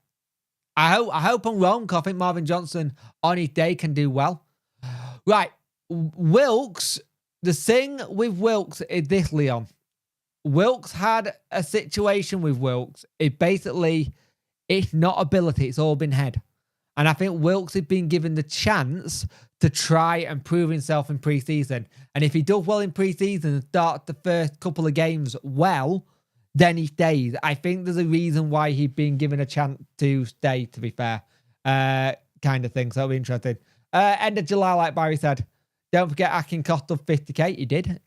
I hope I'm wrong, because I think Marvin Johnson on his day can do well. Right. Wilkes, the thing with Wilkes is this, Leon. Wilkes had a situation with Wilkes. It's not ability, it's all been head. And I think Wilkes has been given the chance to try and prove himself in pre-season. And if he does well in pre-season and starts the first couple of games well, then he stays. I think there's a reason why he's been given a chance to stay, to be fair. Kind of thing. So it'll be interesting. End of July, like Barry said. Don't forget Akin cost of 50k. He did.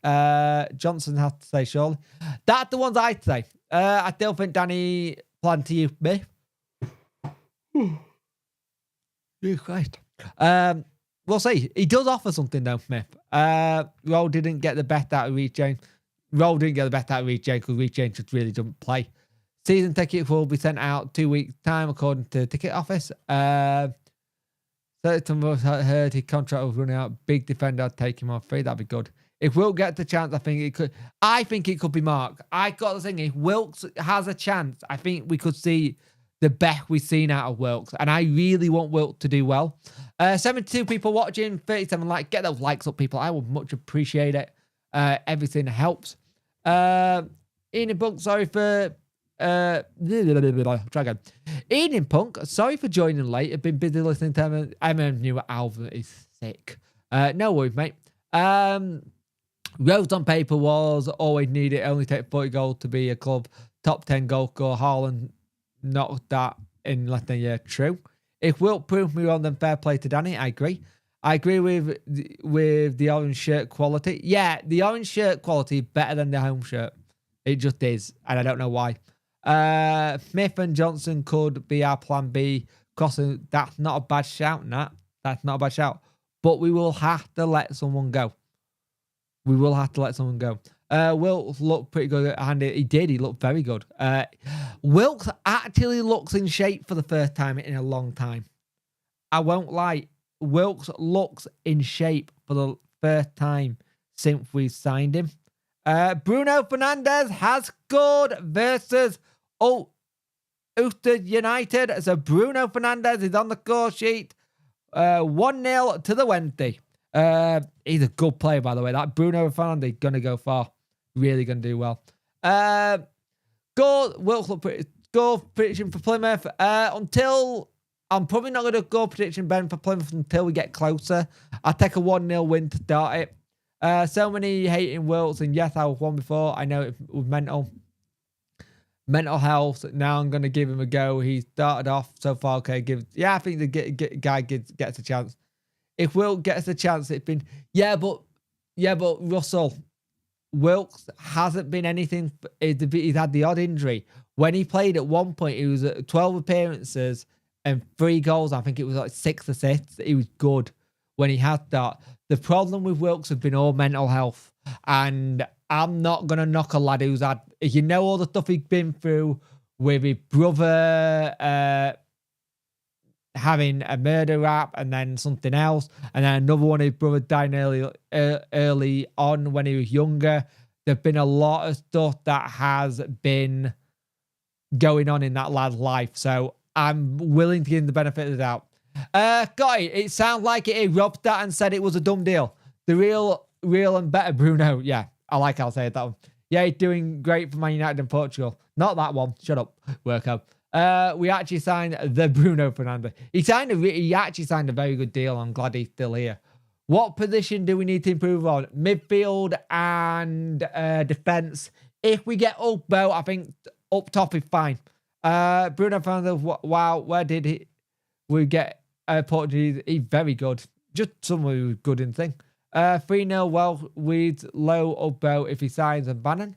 Johnson has to say, surely. That's the ones I'd say. I still think Danny planned to use me. Christ. We'll see. He does offer something, though, Smith. Roll didn't get the best out of Reece James. Roll didn't get the best out of Reece James because Reece James just really doesn't play. Season tickets will be sent out 2 weeks' time, according to the ticket office. Certain heard his contract was running out. Big defender, I'd take him on free. That'd be good. If Wilkes gets the chance, I think it could be Mark. I got the thing. If Wilkes has a chance, I think we could see the best we've seen out of Wilkes. And I really want Wilkes to do well. 72 people watching, 37 likes. Get those likes up, people. I would much appreciate it. Everything helps. Ian Punk, sorry for... try again. Ian Punk, sorry for joining late. I've been busy listening to him. Eminem new album is sick. No worries, mate. Rose on paper was always needed. It only takes 40 goals to be a club top 10 goal scorer. Haaland knocked that in less than a year. True. If Wilt proved me wrong, then fair play to Danny. I agree. I agree with the orange shirt quality. Yeah, the orange shirt quality is better than the home shirt. It just is, and I don't know why. Smith and Johnson could be our plan B. Crossing, that's not a bad shout, Nat. That's not a bad shout. but we will have to let someone go. We will have to let someone go. Wilkes looked pretty good, and he did. He looked very good. Wilkes actually looks in shape for the first time in a long time. I won't lie. Wilkes looks in shape for the first time since we signed him. Bruno Fernandes has scored versus Ulster United. So Bruno Fernandes is on the score sheet. 1-0 to the Wednesday. He's a good player, by the way. That Bruno Fernandes going to go far. Really going to do well. Score prediction for Plymouth. I'm probably not going to go prediction, Ben, for Plymouth until we get closer. I'll take a 1-0 win to start it. So many hating Wilkes, and yes, I was one before. I know it was mental health. Now I'm going to give him a go. He started off so far. Okay, I think the guy gets a chance. If Wilkes gets a chance, it's been but Russell, Wilkes hasn't been anything. He's had the odd injury. When he played at one point, he was at 12 appearances and 3 goals. I think it was like 6 assists. He was good when he had that. The problem with Wilkes has been all mental health. And I'm not going to knock a lad who's had, all the stuff he's been through with his brother having a murder rap and then something else. And then another one of his brothers dying early on when he was younger. There's been a lot of stuff that has been going on in that lad's life. So I'm willing to give him the benefit of the doubt. Guy, it sounds like it. He robbed that and said it was a dumb deal. The real and better Bruno. Yeah, I like how I say that one. Yeah, he's doing great for Man United and Portugal. Not that one. Shut up. Work out. We actually signed the Bruno Fernandes. He actually signed a very good deal. I'm glad he's still here. What position do we need to improve on? Midfield and defense. If we get up, though, I think up top is fine. Bruno Fernandes, wow, where did we get Portuguese? He's very good. Just someone who's good in thing. 3-0, well, with low up bow if he signs and Bannon.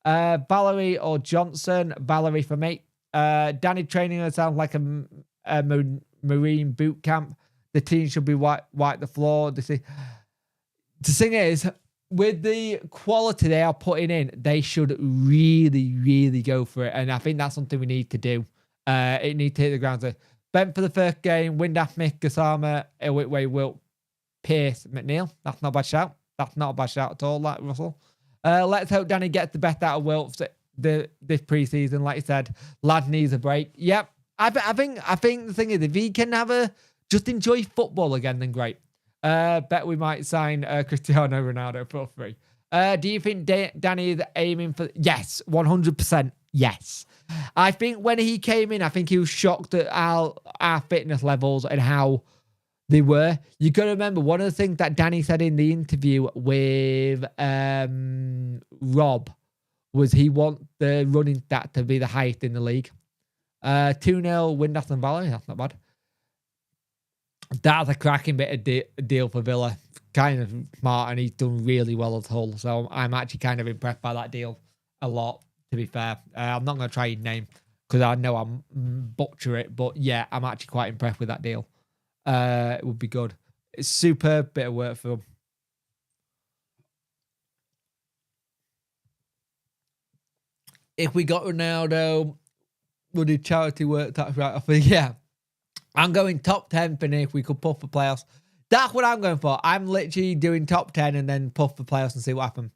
Valerie or Johnson. Valerie for me. Danny training sounds like a Marine boot camp. The team should be wipe the floor. The thing is, with the quality they are putting in, they should really, really go for it. And I think that's something we need to do. It needs to hit the ground. So, Ben for the first game. Windaf, Mick, Gasama, Whitway, Wilt, Pierce, McNeil. That's not a bad shout. That's not a bad shout at all, that Russell. Let's hope Danny gets the best out of Wilt this pre-season. Like you said, lad needs a break. Yep. I think the thing is, if he can just enjoy football again, then great. Bet we might sign Cristiano Ronaldo for free. Do you think Danny is aiming for... Yes, 100%. Yes. I think when he came in, I think he was shocked at our fitness levels and how they were. You got to remember, one of the things that Danny said in the interview with Rob was he wants the running stat to be the highest in the league. 2-0 Windaf and Valley. That's not bad. That's a cracking bit of deal for Villa. Kind of smart, and he's done really well at Hull. So I'm actually kind of impressed by that deal a lot, to be fair. I'm not going to try his name because I know I'm butcher it. But yeah, I'm actually quite impressed with that deal. It would be good. It's superb bit of work for him. If we got Ronaldo, would the charity work tax right off? Yeah. I'm going top 10 for if we could puff for playoffs. That's what I'm going for. I'm literally doing top 10 and then puff for playoffs and see what happens.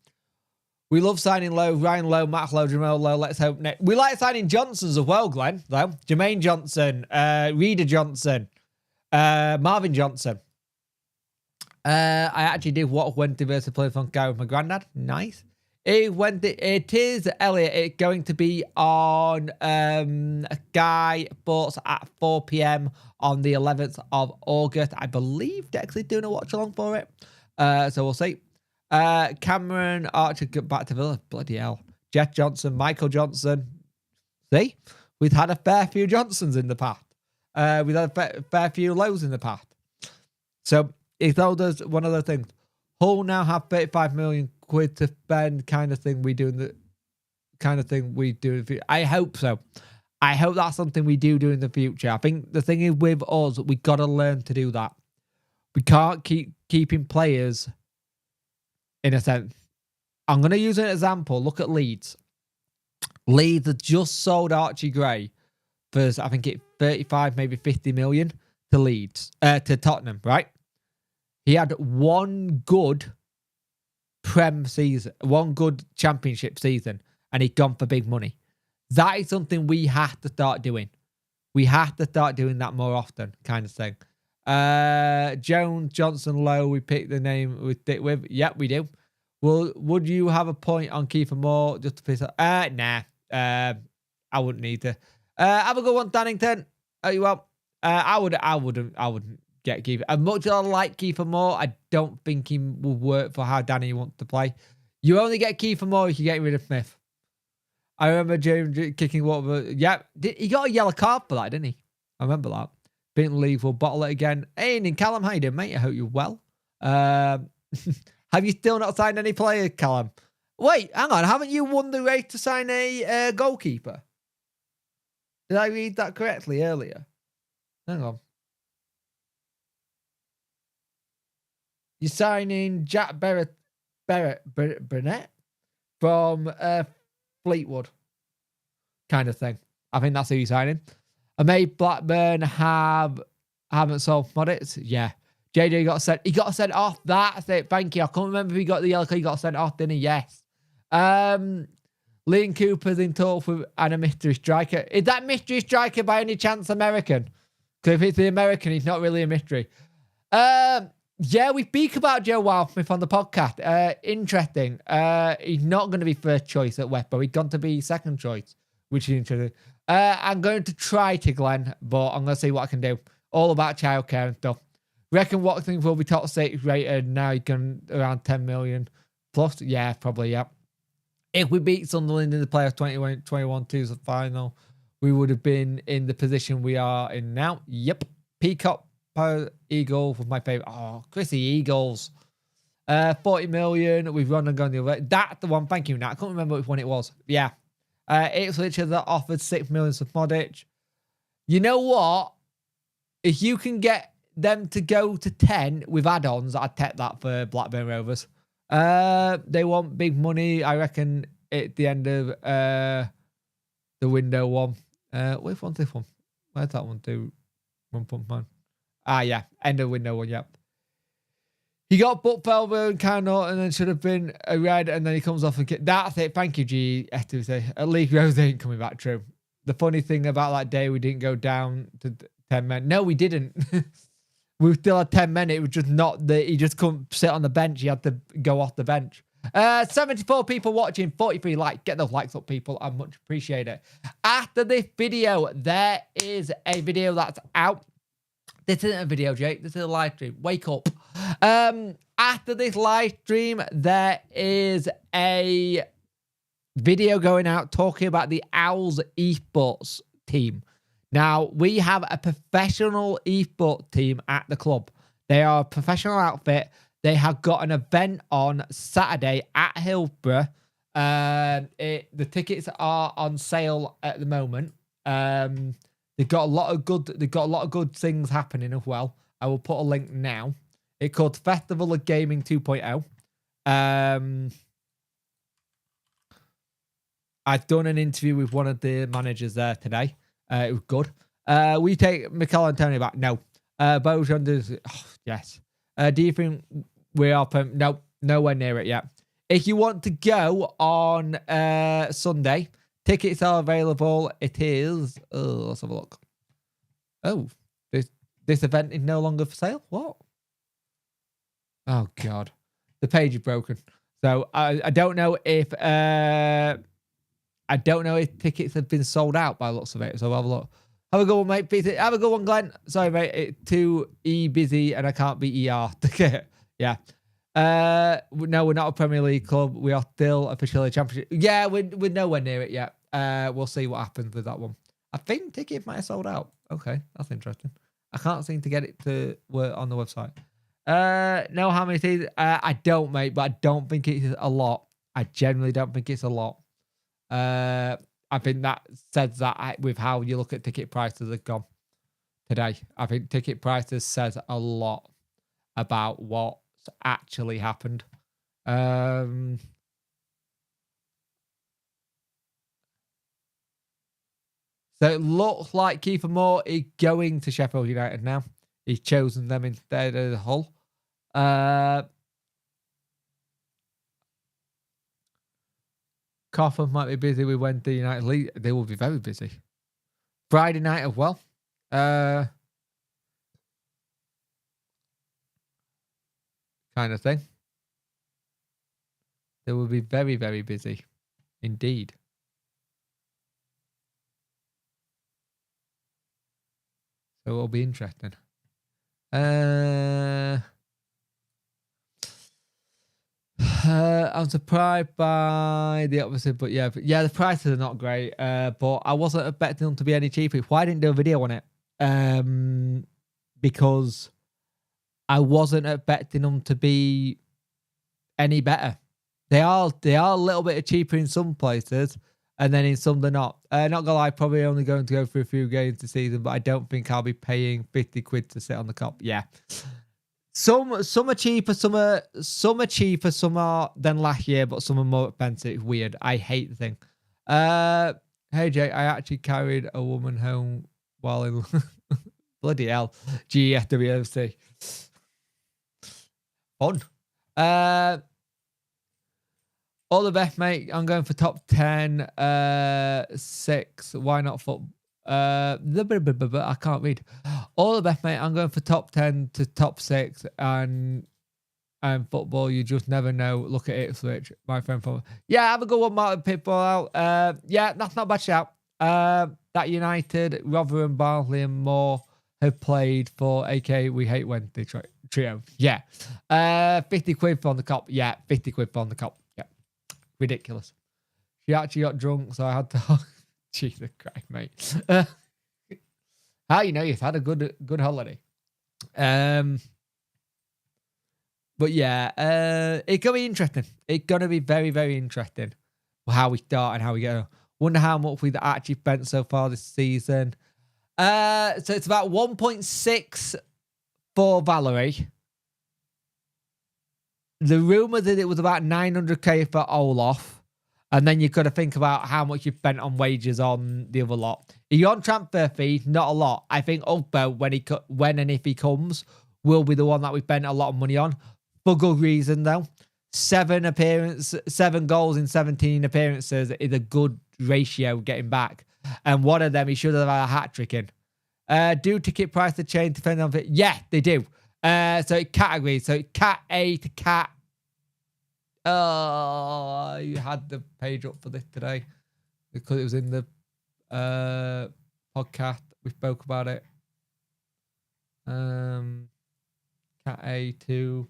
We love signing Lowe, Ryan Lowe, Max Lowe, Jamal Lowe. Let's hope next. We like signing Johnsons as well, Glenn, though. Jermaine Johnson, Reader Johnson, Marvin Johnson. I actually did what went to versus play from guy with my granddad. Nice. It is Elliot. It's going to be on Guy Sports at 4 p.m. on the 11th of August. I believe Dexter's doing a watch along for it. So we'll see. Cameron Archer back to Villa. Bloody hell. Jeff Johnson, Michael Johnson. See? We've had a fair few Johnsons in the past. We've had a fair few Lows in the past. So it's all those one of those things. Hull now have 35 million quid to spend, kind of thing we do in the future. I hope so. I hope that's something we do in the future. I think the thing is with us, we got to learn to do that. We can't keep keeping players in a sense. I'm going to use an example. Look at Leeds. Leeds have just sold Archie Gray for, I think it's 35, maybe 50 million to Leeds, to Tottenham, right? He had one good Prem season, one good championship season, and he'd gone for big money. That is something we have to start doing. We have to start doing that more often, kind of thing. Jones, Johnson, Lowe, we picked the name we stick with. Yep, we do. Well, would you have a point on Kiefer Moore just to piss off? Nah. I wouldn't need to. Have a good one, Dannington. Oh, you want? I wouldn't get Kiefer. As much as I like Kiefer Moore, I don't think he will work for how Danny wants to play. You only get Kiefer Moore if you get rid of Smith. I remember James kicking water. Yeah, he got a yellow card for that, didn't he? I remember that. Didn't leave. We'll bottle it again. Hey, and Callum, how you doing, mate? I hope you're well. Have you still not signed any players, Callum? Wait, hang on. Haven't you won the race to sign a goalkeeper? Did I read that correctly earlier? Hang on. You're signing Jack Burnett from Fleetwood, kind of thing. I think that's who you're signing. I made Blackburn haven't sold Modits. Yeah. JJ got sent. He got sent off. That's it. Thank you. I can't remember if he got the yellow card. He got sent off, didn't he? Yes. Liam Cooper's in talk with a mystery striker. Is that mystery striker by any chance American? Because if it's the American, he's not really a mystery. Yeah, we speak about Joe Wildsmith on the podcast. Interesting. He's not going to be first choice at West Brom. He's going to be second choice, which is interesting. I'm going to try to Glenn, but I'm going to see what I can do. All about childcare and stuff. Reckon Watkins will be top 6 rated now. He's gone around 10 million plus. Yeah, probably, yeah. If we beat Sunderland in the playoffs 21-2 the final, we would have been in the position we are in now. Yep. Peacock Eagle was my favourite. Oh, Chrissy Eagles. 40 million. We've run and gone the other way. That's the one. Thank you, Nat. I can't remember which one it was. Yeah. Ipswich has offered 6 million for Modic. You know what? If you can get them to go to 10 with add-ons, I'd take that for Blackburn Rovers. They want big money, I reckon, at the end of the window one. Which one's this one? Where's that one to? 1 Punch Man. Yeah. End of window one, yep. He got booked Felber and Cano and then should have been a red and then he comes off and that's it. Thank you, G. At least Rose ain't coming back, true. The funny thing about that day, we didn't go down to 10 men. No, we didn't. We still had 10 men. It was just not that he just couldn't sit on the bench. He had to go off the bench. 74 people watching, 43 likes. Get those likes up, people. I much appreciate it. After this video, there is a video that's out. This isn't a video, Jake. This is a live stream. Wake up. After this live stream, there is a video going out talking about the Owls Esports team. Now, we have a professional esports team at the club. They are a professional outfit. They have got an event on Saturday at Hillsborough. The tickets are on sale at the moment. They've got a lot of good things happening as well. I will put a link now. It's called Festival of Gaming 2.0. I've done an interview with one of the managers there today. It was good. We take Mikel Antonio back? No. Bojan does. Oh, yes. Do you think we are? No, nowhere near it yet. If you want to go on Sunday, tickets are available. It is. Oh, let's have a look. Oh, this event is no longer for sale. What? Oh God, the page is broken. So I don't know if tickets have been sold out by lots of it. So I'll have a look. Have a good one, mate. Have a good one, Glenn. Sorry, mate. It's too busy and I can't be ER. Yeah. No, we're not a Premier League club. We are still officially a championship. Yeah, we're nowhere near it yet. We'll see what happens with that one. I think tickets might have sold out. Okay, that's interesting. I can't seem to get it to work on the website. Know how many things? I don't, mate, but I don't think it's a lot. I generally don't think it's a lot. I think that says that with how you look at ticket prices have gone today. I think ticket prices says a lot. about what's actually happened. So it looks like Kiefer Moore is going to Sheffield United now. He's chosen them instead of Hull. Coffin might be busy with Wednesday United League. They will be very busy. Friday night as well. Kind of thing. They will be very, very busy indeed. So it'll be interesting. I'm surprised by the opposite, but yeah, the prices are not great. But I wasn't expecting them to be any cheaper. Why I didn't do a video on it? Because I wasn't expecting them to be any better. They are a little bit cheaper in some places, and then in some they're not. Not gonna lie, probably only going to go for a few games this season, but I don't think I'll be paying 50 quid to sit on the cop. Yeah. Some are cheaper, some are cheaper, some are than last year, but some are more expensive. It's weird. I hate the thing. Hey Jay, I actually carried a woman home while in bloody hell. GFWFC. Fun. All the best, mate. I'm going for top 10, 6. Why not football? I can't read. All the best, mate. I'm going for top 10 to top 6 and football. You just never know. Look at Ipswich, my friend. Yeah, have a good one, Martin Pitbull out. Yeah, that's not a bad shout. That United, Rotherham, Barnsley, and more have played for AK We Hate Wednesday trio. Yeah. 50 quid for on the cop. Yeah, 50 quid for on the cop. Yeah. Ridiculous. She actually got drunk, so I had to. Jesus Christ, mate. How you know you've had a good holiday? But yeah, it's gonna be interesting. It's gonna be very, very interesting how we start and how we go. Wonder how much we've actually spent so far this season. So it's about 1.6 for Valerie. The rumour that it was about 900k for Olaf. And then you've got to think about how much you've spent on wages on the other lot. If you're on transfer fee, not a lot. I think Ugbo, when and if he comes, will be the one that we spent a lot of money on. For good reason, though. 7 goals in 17 appearances is a good ratio getting back. And one of them, he should have had a hat-trick in. Do ticket price to change depending on it? Yeah, they do. So it categories. So Cat A to Cat. You had the page up for this today because it was in the podcast. We spoke about it. Cat A to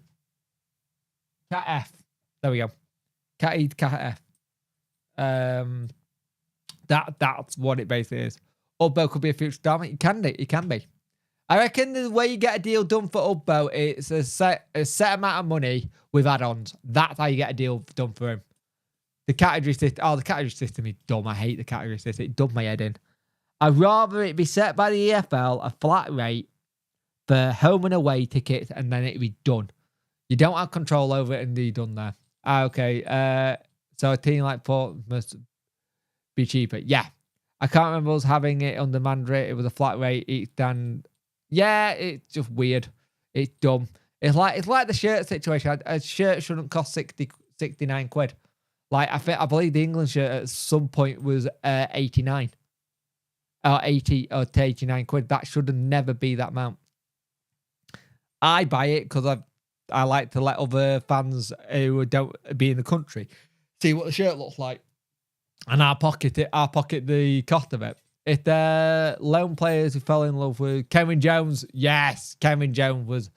Cat F. There we go. Cat E to Cat F. That's what it basically is. Ubbo could be a future star. It can be. I reckon the way you get a deal done for Ubbo, it's a set amount of money with add-ons. That's how you get a deal done for him. The category system. Oh, the category system is dumb. I hate the category system. It does my head in. I'd rather it be set by the EFL, a flat rate for home and away tickets, and then it'd be done. You don't have control over it and you're done there. Okay. So a team like Port must be cheaper. Yeah. I can't remember us having it on demand rate. It was a flat rate each stand. Yeah, it's just weird. It's dumb. It's like the shirt situation. A shirt shouldn't cost 69 quid. Like I believe the England shirt at some point was 89 or 80 or 89 quid. That should never be that amount. I buy it because I like to let other fans who don't be in the country see what the shirt looks like, and I'll pocket the cost of it. If they're lone players who fell in love with Kevin Jones, yes, Kevin Jones was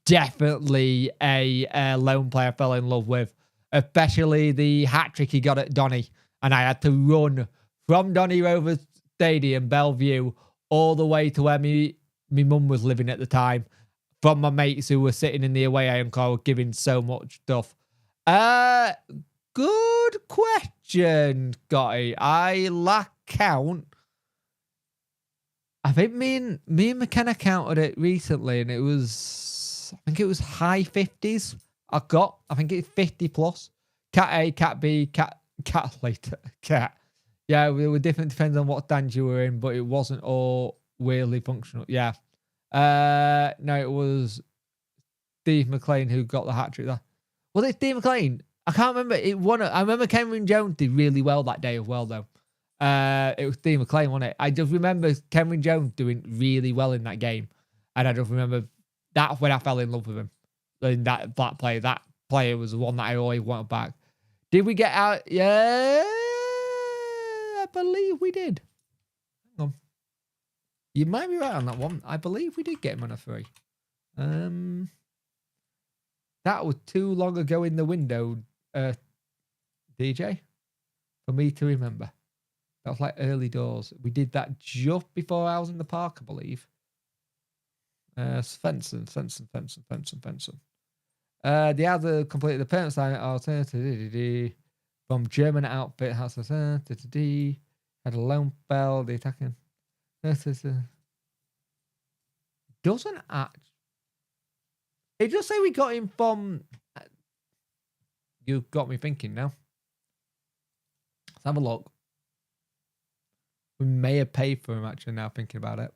definitely a lone player I fell in love with, especially the hat-trick he got at Donny. And I had to run from Donny Rovers Stadium, Bellevue, all the way to where my mum was living at the time, from my mates who were sitting in the away end car giving so much stuff. Good question, Scotty. I lack count. I think me and McKenna counted it recently, and it was I think it was high 50s. I think it's 50 plus. Cat A, Cat B, Cat later. Cat. Yeah, we were different depends on what stand you were in, but it wasn't all weirdly functional. Yeah. No, it was Steve McLean who got the hat trick there. Was it Steve McLean? I can't remember. I remember Cameron Jones did really well that day as well, though. It was Steve McLean, wasn't it? I just remember Cameron Jones doing really well in that game. And I just remember that's when I fell in love with him. And that player. That player was the one that I always wanted back. Did we get out? Yeah, I believe we did. Hang on. You might be right on that one. I believe we did get him on a free. That was too long ago in the window, DJ, for me to remember. That was like early doors. We did that just before I was in the park, I believe. Svensson. The other completed the parent sign alternative from German outfit house had a lone bell, the attacking doesn't act. It just say we got him from. You got me thinking now. Let's have a look. We may have paid for him actually now thinking about it.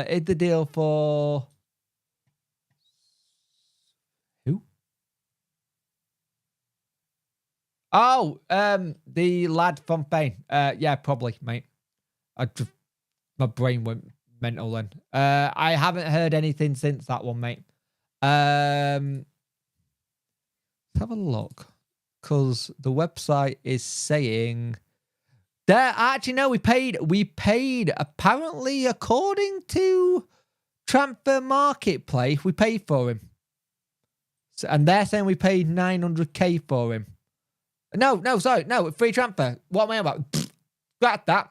Is the deal for who? Oh, the lad from Spain. Yeah, probably, mate. My brain went mental then. I haven't heard anything since that one, mate. Let's have a look. Because the website is saying that actually no, we paid apparently according to Transfer Marketplace, we paid for him. So, and they're saying we paid 900k for him. No, sorry, no, free transfer. What am I about? Scratch that.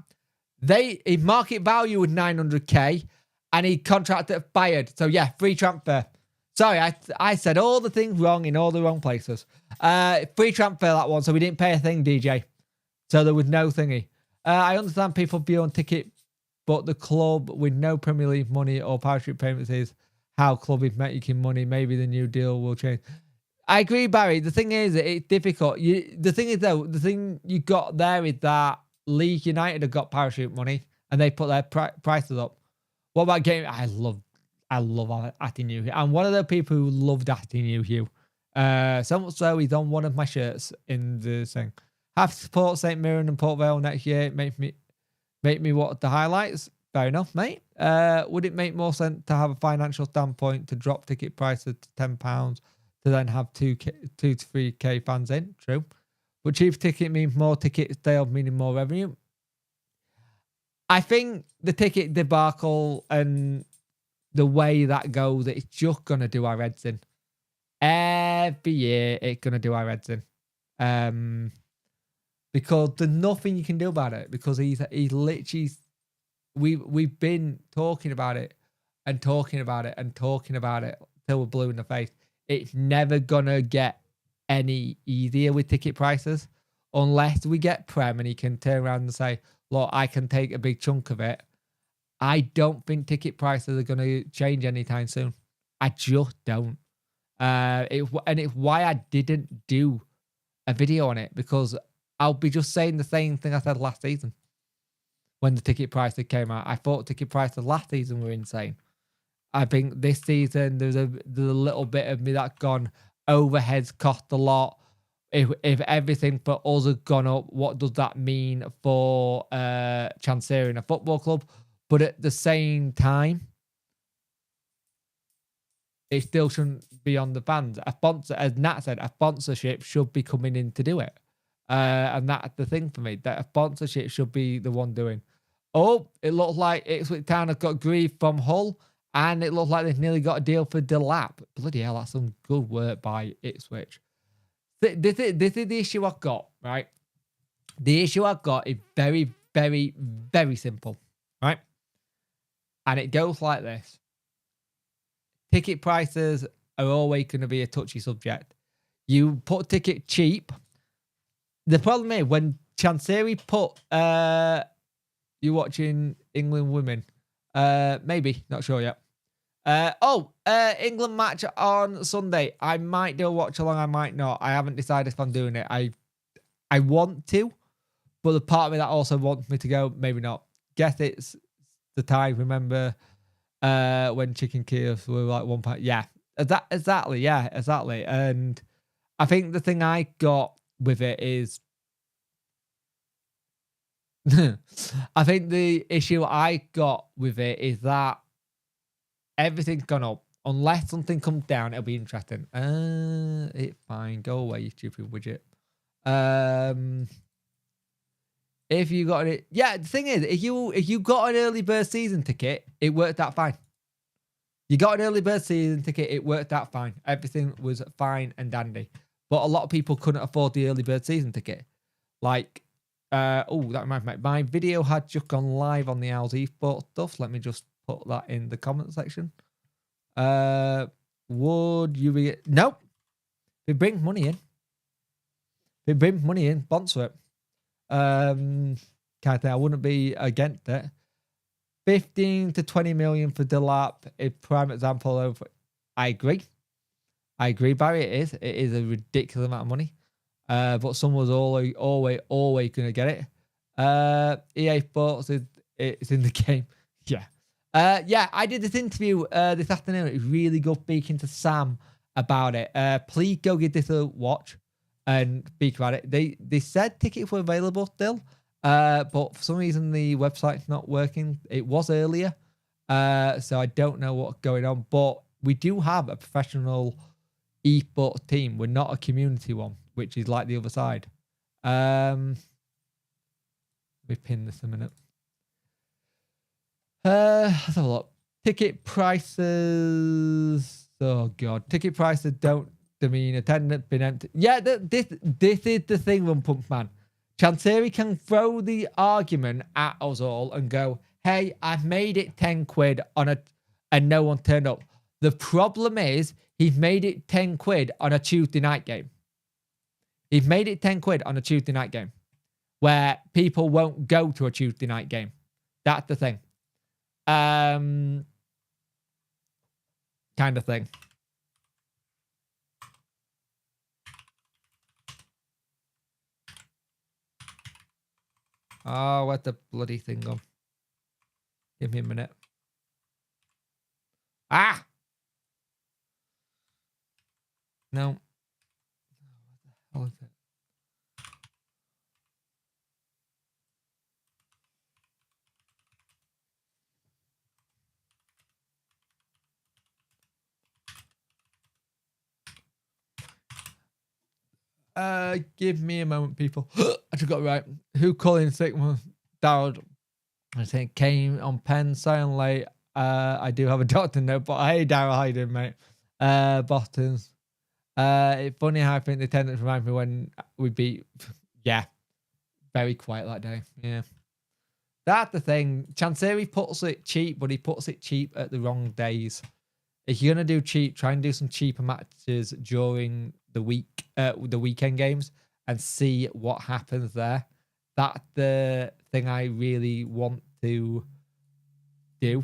His market value was 900k and he contracted expired. So yeah, free transfer. Sorry, I said all the things wrong in all the wrong places. Free transfer that one, so we didn't pay a thing, DJ. So there was no thingy. I understand people view on ticket, but the club with no Premier League money or parachute payments is how club is making money. Maybe the new deal will change. I agree, Barry. The thing is, it's difficult. The thing is, though, the thing you got there is that Leeds United have got parachute money and they put their prices up. What about game? I love Atinu. I'm one of the people who loved Atinu. So much so he's on one of my shirts in the thing. Have to support St Mirren and Port Vale next year. Make me watch the highlights. Fair enough, mate. Would it make more sense to have a financial standpoint to drop ticket prices to £10 to then have 2 to 3k fans in? True. But cheap ticket means more ticket sales, meaning more revenue. I think the ticket debacle and the way that goes, it's just going to do our heads in. Every year, it's going to do our heads in. Because there's nothing you can do about it. Because he's literally... We've been talking about it and talking about it and talking about it till we're blue in the face. It's never going to get any easier with ticket prices unless we get Prem and he can turn around and say, look, I can take a big chunk of it. I don't think ticket prices are going to change anytime soon. I just don't. And it's why I didn't do a video on it, because I'll be just saying the same thing I said last season when the ticket prices came out. I thought ticket prices last season were insane. I think this season there's a little bit of me that's gone, overheads cost a lot. If everything for us has gone up, what does that mean for Chancery a football club? But at the same time, it still shouldn't be on the fans. A sponsor, as Nat said, a sponsorship should be coming in to do it. And that's the thing for me, that a sponsorship should be the one doing. Oh, it looks like Ipswich Town have got grief from Hull, and it looks like they've nearly got a deal for Delap. Bloody hell, that's some good work by Ipswich. This is the issue I've got, right? The issue I've got is very, very, very simple, right? And it goes like this. Ticket prices are always going to be a touchy subject. You put ticket cheap. The problem is when Chancery put, you watching England women, maybe, not sure yet. England match on Sunday. I might do a watch along. I might not. I haven't decided if I'm doing it. I want to, but the part of me that also wants me to go, maybe not. Guess it's the time. Remember when Chicken Kiev were like 1 point? Yeah, exactly. Yeah, exactly. And I think the thing I got with it is, I think the issue I got with it is that everything's gone up. Unless something comes down, it'll be interesting. It's fine. Go away, you stupid widget. If you got it, yeah. The thing is, if you got an early bird season ticket, it worked out fine. You got an early bird season ticket, it worked out fine. Everything was fine and dandy. But a lot of people couldn't afford the early bird season ticket. Like, that reminds me. My video had just gone live on the Owls Esports stuff. Let me just put that in the comment section. Would you be... Nope. If it brings money in, sponsor it. Kind of thing. I wouldn't be against it. 15 to 20 million for Delap, a prime example of... I agree, Barry. It is a ridiculous amount of money. But someone's always going to get it. EA Sports it's in the game. Yeah. I did this interview this afternoon. It was really good speaking to Sam about it. Please go give this a watch and speak about it. They said tickets were available still, but for some reason the website's not working. It was earlier, so I don't know what's going on. But we do have a professional esports team. We're not a community one, which is like the other side. Let me pin this a minute. Let's have a look. Ticket prices. Oh god, ticket prices don't mean attendance been empty. Yeah, this is the thing, Run Pump Man. Chansiri can throw the argument at us all and go, "Hey, I've made it 10 quid and no one turned up." The problem is he's made it 10 quid on a Tuesday night game. He's made it 10 quid on a Tuesday night game where people won't go to a Tuesday night game. That's the thing. Kind of thing. Oh, where's the bloody thing gone? Give me a minute. Ah! No. What the hell is it? Give me a moment, people. I just got it right. Who calling sick? Darrell. I think came on pen, silent late. I do have a doctor note, but hey, Darrell, how you doing, mate? Boston's. It's funny how I think the attendance reminds me when we beat. Yeah, very quiet that day. Yeah, that's the thing. Chansiri puts it cheap, but he puts it cheap at the wrong days. If you're gonna do cheap, try and do some cheaper matches during the weekend games, and see what happens there. That's the thing I really want to do.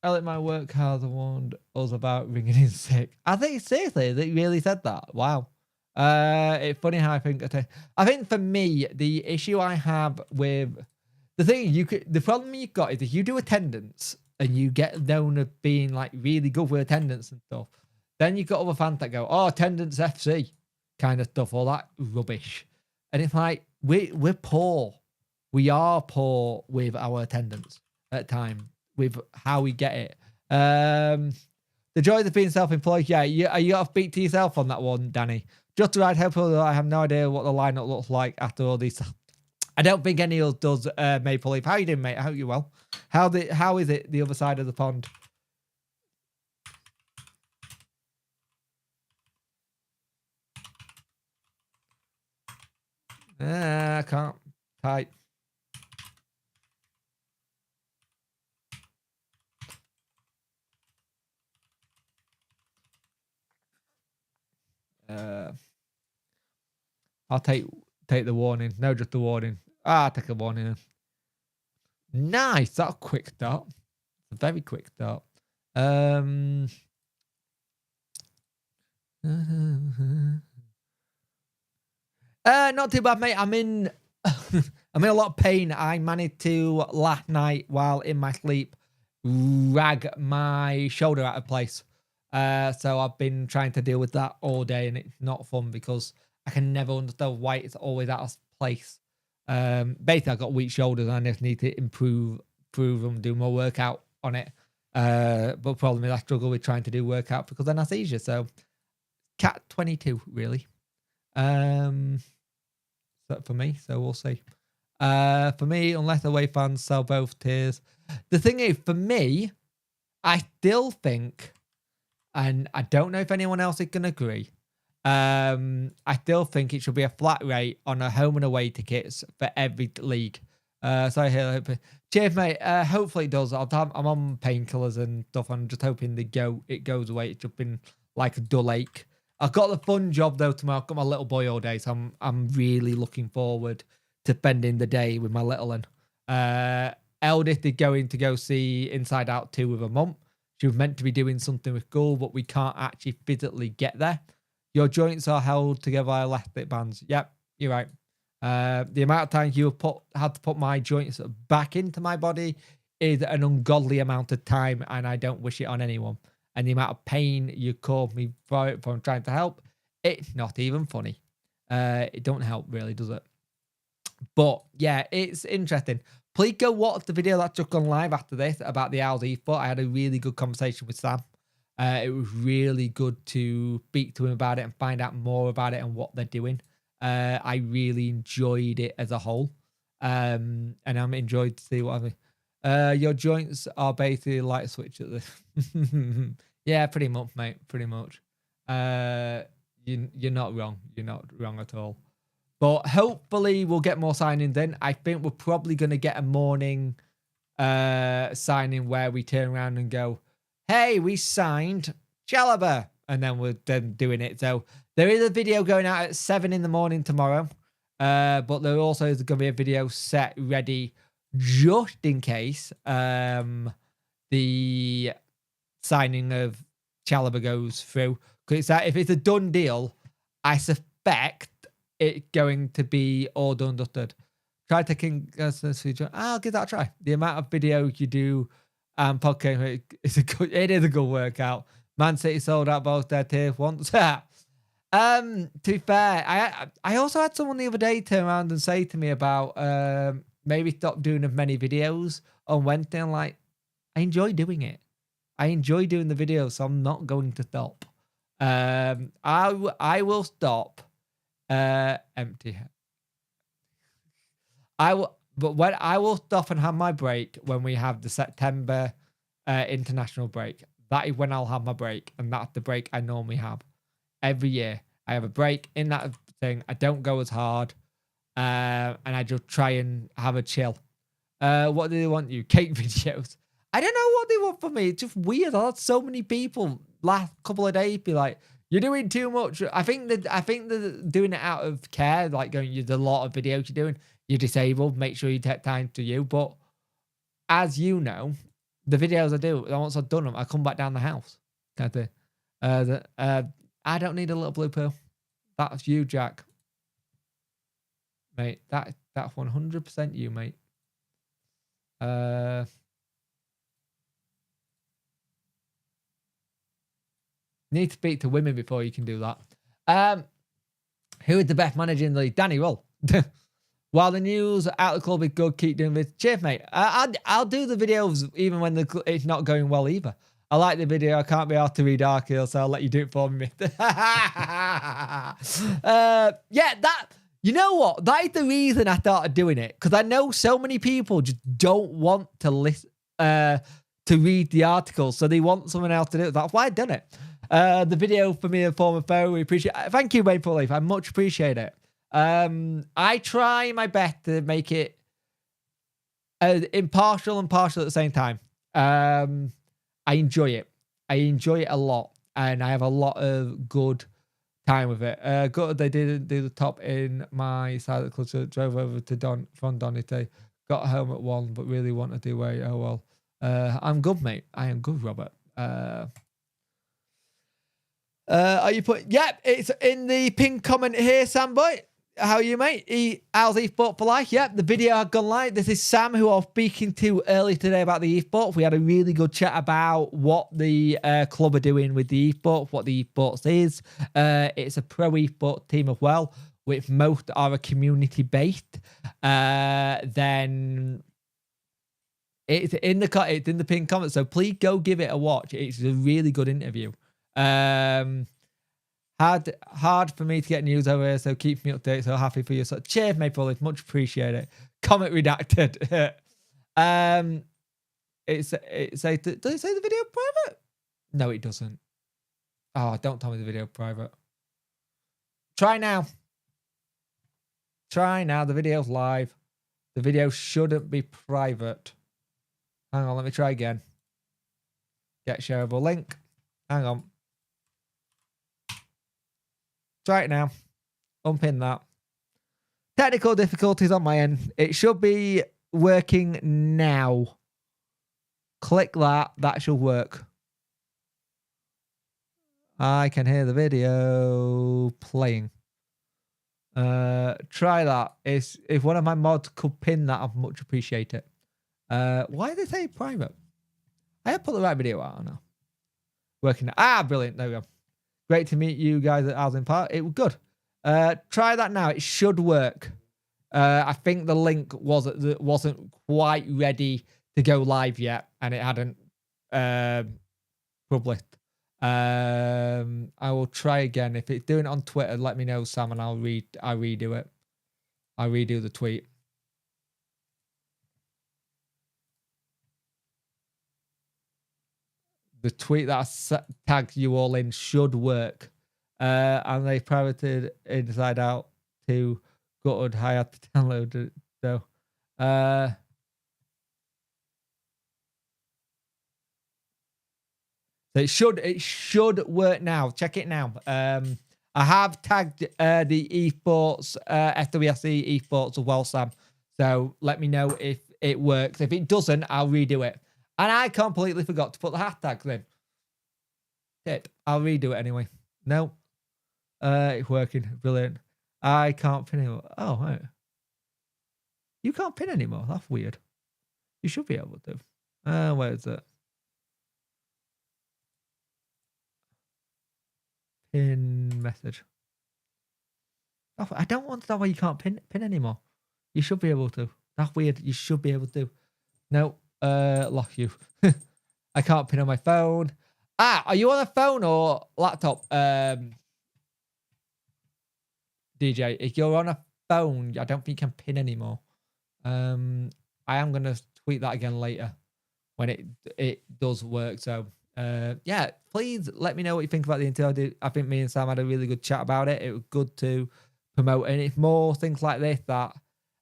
I let my work hard warned us about ringing in sick. I think seriously, they really said that. Wow. It's funny how I think for me, the issue I have with the problem you've got is if you do attendance and you get known as being like really good with attendance and stuff, then you've got other fans that go, "Oh, attendance FC," kind of stuff, all that rubbish. And it's like we're poor. We are poor with our attendance at time, with how we get it. The joys of being self-employed. Yeah, you got to speak to yourself on that one, Danny. Just to ride helpful, I have no idea what the lineup looks like after all these. I don't think any of us does, Maple Leaf. How you doing, mate? I hope you're well. How is it the other side of the pond? I can't type. I'll take the warning. No, just the warning. I'll take a warning. Nice. That's a quick start. A very quick start. Not too bad, mate. I'm in I'm in a lot of pain. I managed to last night while in my sleep rag my shoulder out of place. So I've been trying to deal with that all day, and it's not fun because I can never understand why it's always out of place. Basically, I've got weak shoulders and I just need to improve them, do more workout on it. But problem is I struggle with trying to do workout because then I seizure. So cat 22 really. So for me, so we'll see. For me, unless away fans sell both tiers. The thing is, for me, I still think, and I don't know if anyone else is going to agree, I still think it should be a flat rate on a home and away tickets for every league. Sorry, cheers, mate. Hopefully it does. I'm on painkillers and stuff. I'm just hoping it goes away. It's just been like a dull ache. I've got the fun job though tomorrow. I've got my little boy all day, so I'm really looking forward to spending the day with my little one. Eldest is going to go see Inside Out 2 with her mum. She was meant to be doing something with school, but we can't actually physically get there. Your joints are held together by elastic bands. Yep, you're right. The amount of times you had to put my joints back into my body is an ungodly amount of time, and I don't wish it on anyone. And the amount of pain you caused me from trying to help, it's not even funny. It don't help really, does it? But yeah, it's interesting. Please go watch the video that's just gone live after this about the Owls Esports. I had a really good conversation with Sam. It was really good to speak to him about it and find out more about it and what they're doing. I really enjoyed it as a whole. And I'm enjoyed to see what your joints are basically light switch at this. Yeah, pretty much, mate. Pretty much. You're not wrong. You're not wrong at all. But hopefully we'll get more signings in. I think we're probably going to get a morning signing where we turn around and go, hey, we signed Chalobah. And then we're then doing it. So there is a video going out at 7 in the morning tomorrow. But there also is going to be a video set ready just in case the signing of Chalobah goes through. Because if it's a done deal, I suspect it's going to be all done dusted. Try taking I'll give that a try. The amount of videos you do podcast, it is a good workout. Man City sold out both their tiers once. To be fair, I also had someone the other day turn around and say to me about maybe stop doing as many videos on Wednesday. I'm like, I enjoy doing it. I enjoy doing the videos, so I'm not going to stop. I will stop. Empty. When I will stop and have my break when we have the September international break. That is when I'll have my break, and that's the break I normally have every year. I have a break in that thing. I don't go as hard, and I just try and have a chill. What do they want you? Cake videos. I don't know what they want from me. It's just weird. I had so many people last couple of days be like, "You're doing too much." I think they're doing it out of care, like going, "There's a lot of videos you're doing. You're disabled. Make sure you take time to you." But as you know, the videos I do, once I've done them, I come back down the house. Kind of thing. I don't need a little blue pill. That's you, Jack. Mate, that's 100% you, mate. Need to speak to women before you can do that. Who is the best manager in the league? Danny Roll. While the news out of the club is good, keep doing this. Cheers, mate. I'll do the videos even when it's not going well either. I like the video. I can't be asked to read Arkill, so I'll let you do it for me. Yeah, you know what? That is the reason I started doing it. Because I know so many people just don't want to listen, to read the articles. So they want someone else to do it. That's why I've done it. The video for me and former foe, we appreciate it. Thank you, Maple Leaf. I much appreciate it. I try my best to make it impartial and partial at the same time. I enjoy it. I enjoy it a lot, and I have a lot of good time with it. Good, they didn't do the top in my side of the club, so drove over to from Donite, got home at 1, but really want to do away. Oh well. I'm good, mate. I am good, Robert. Are you put? Yep, it's in the pinned comment here, Samboy. How are you, mate? How's Esports for life? Yep, the video had gone live. This is Sam, who I was speaking to earlier today about the Esports. We had a really good chat about what the club are doing with the Esports, what the Esports is. It's a pro Esports team as well, which most are a community based. Then it's in the pinned comment, so please go give it a watch. It's a really good interview. Hard for me to get news over here, so keep me updated. So happy for you. So cheers, Maple. Much appreciate it. Comment redacted. Does it say the video private? No, it doesn't. Oh, don't tell me the video private. Try now. Try now. The video's live. The video shouldn't be private. Hang on, let me try again. Get shareable link. Hang on. Try it now. Unpin that. Technical difficulties on my end. It should be working now. Click that. That should work. I can hear the video playing. Try that. If one of my mods could pin that, I'd much appreciate it. Why did they say private? I have put the right video out now. Working. Brilliant. There we go. Great to meet you guys at Housing Park. It was good. Try that now. It should work. I think the link wasn't quite ready to go live yet, and it hadn't published. I will try again. If it's doing it on Twitter, let me know, Sam, and I'll redo it. I'll redo the tweet. The tweet that I tagged you all in should work. And they privated Inside Out to Gutted. I had to download it though. So it should work now. Check it now. I have tagged the Esports, FWSC Esports as well, Sam. So let me know if it works. If it doesn't, I'll redo it. And I completely forgot to put the hashtags in. Shit. I'll redo it anyway. No. It's working. Brilliant. I can't pin anymore. Oh, right. You can't pin anymore. That's weird. You should be able to. Where is it? Pin message. Oh, I don't understand why you can't pin anymore. You should be able to. That's weird. You should be able to. No. Lock you. I can't pin on my phone. Are you on a phone or laptop? DJ, if you're on a phone, I don't think you can pin anymore. I am gonna tweet that again later when it does work. So yeah, please let me know what you think about the interview. I think me and Sam had a really good chat about it. It was good to promote, and it's more things like this that,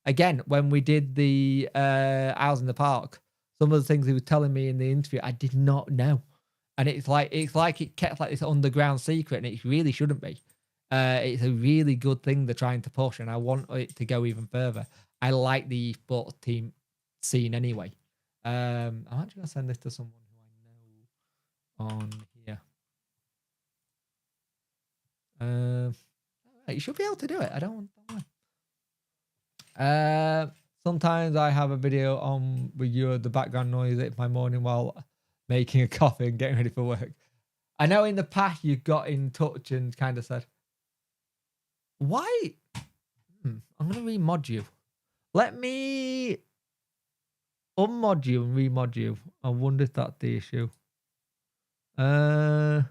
again, when we did the Hours in the Park, some of the things he was telling me in the interview, I did not know. And it's like it kept like this underground secret, and it really shouldn't be. It's a really good thing they're trying to push, and I want it to go even further. I like the esports team scene anyway. I'm actually gonna send this to someone who I know on here. You should be able to do it. I don't know. Sometimes I have a video on with the background noise at my morning while making a coffee and getting ready for work. I know in the past you got in touch and kind of said, why? I'm going to remod you. Let me unmod you and remod you. I wonder if that's the issue. Let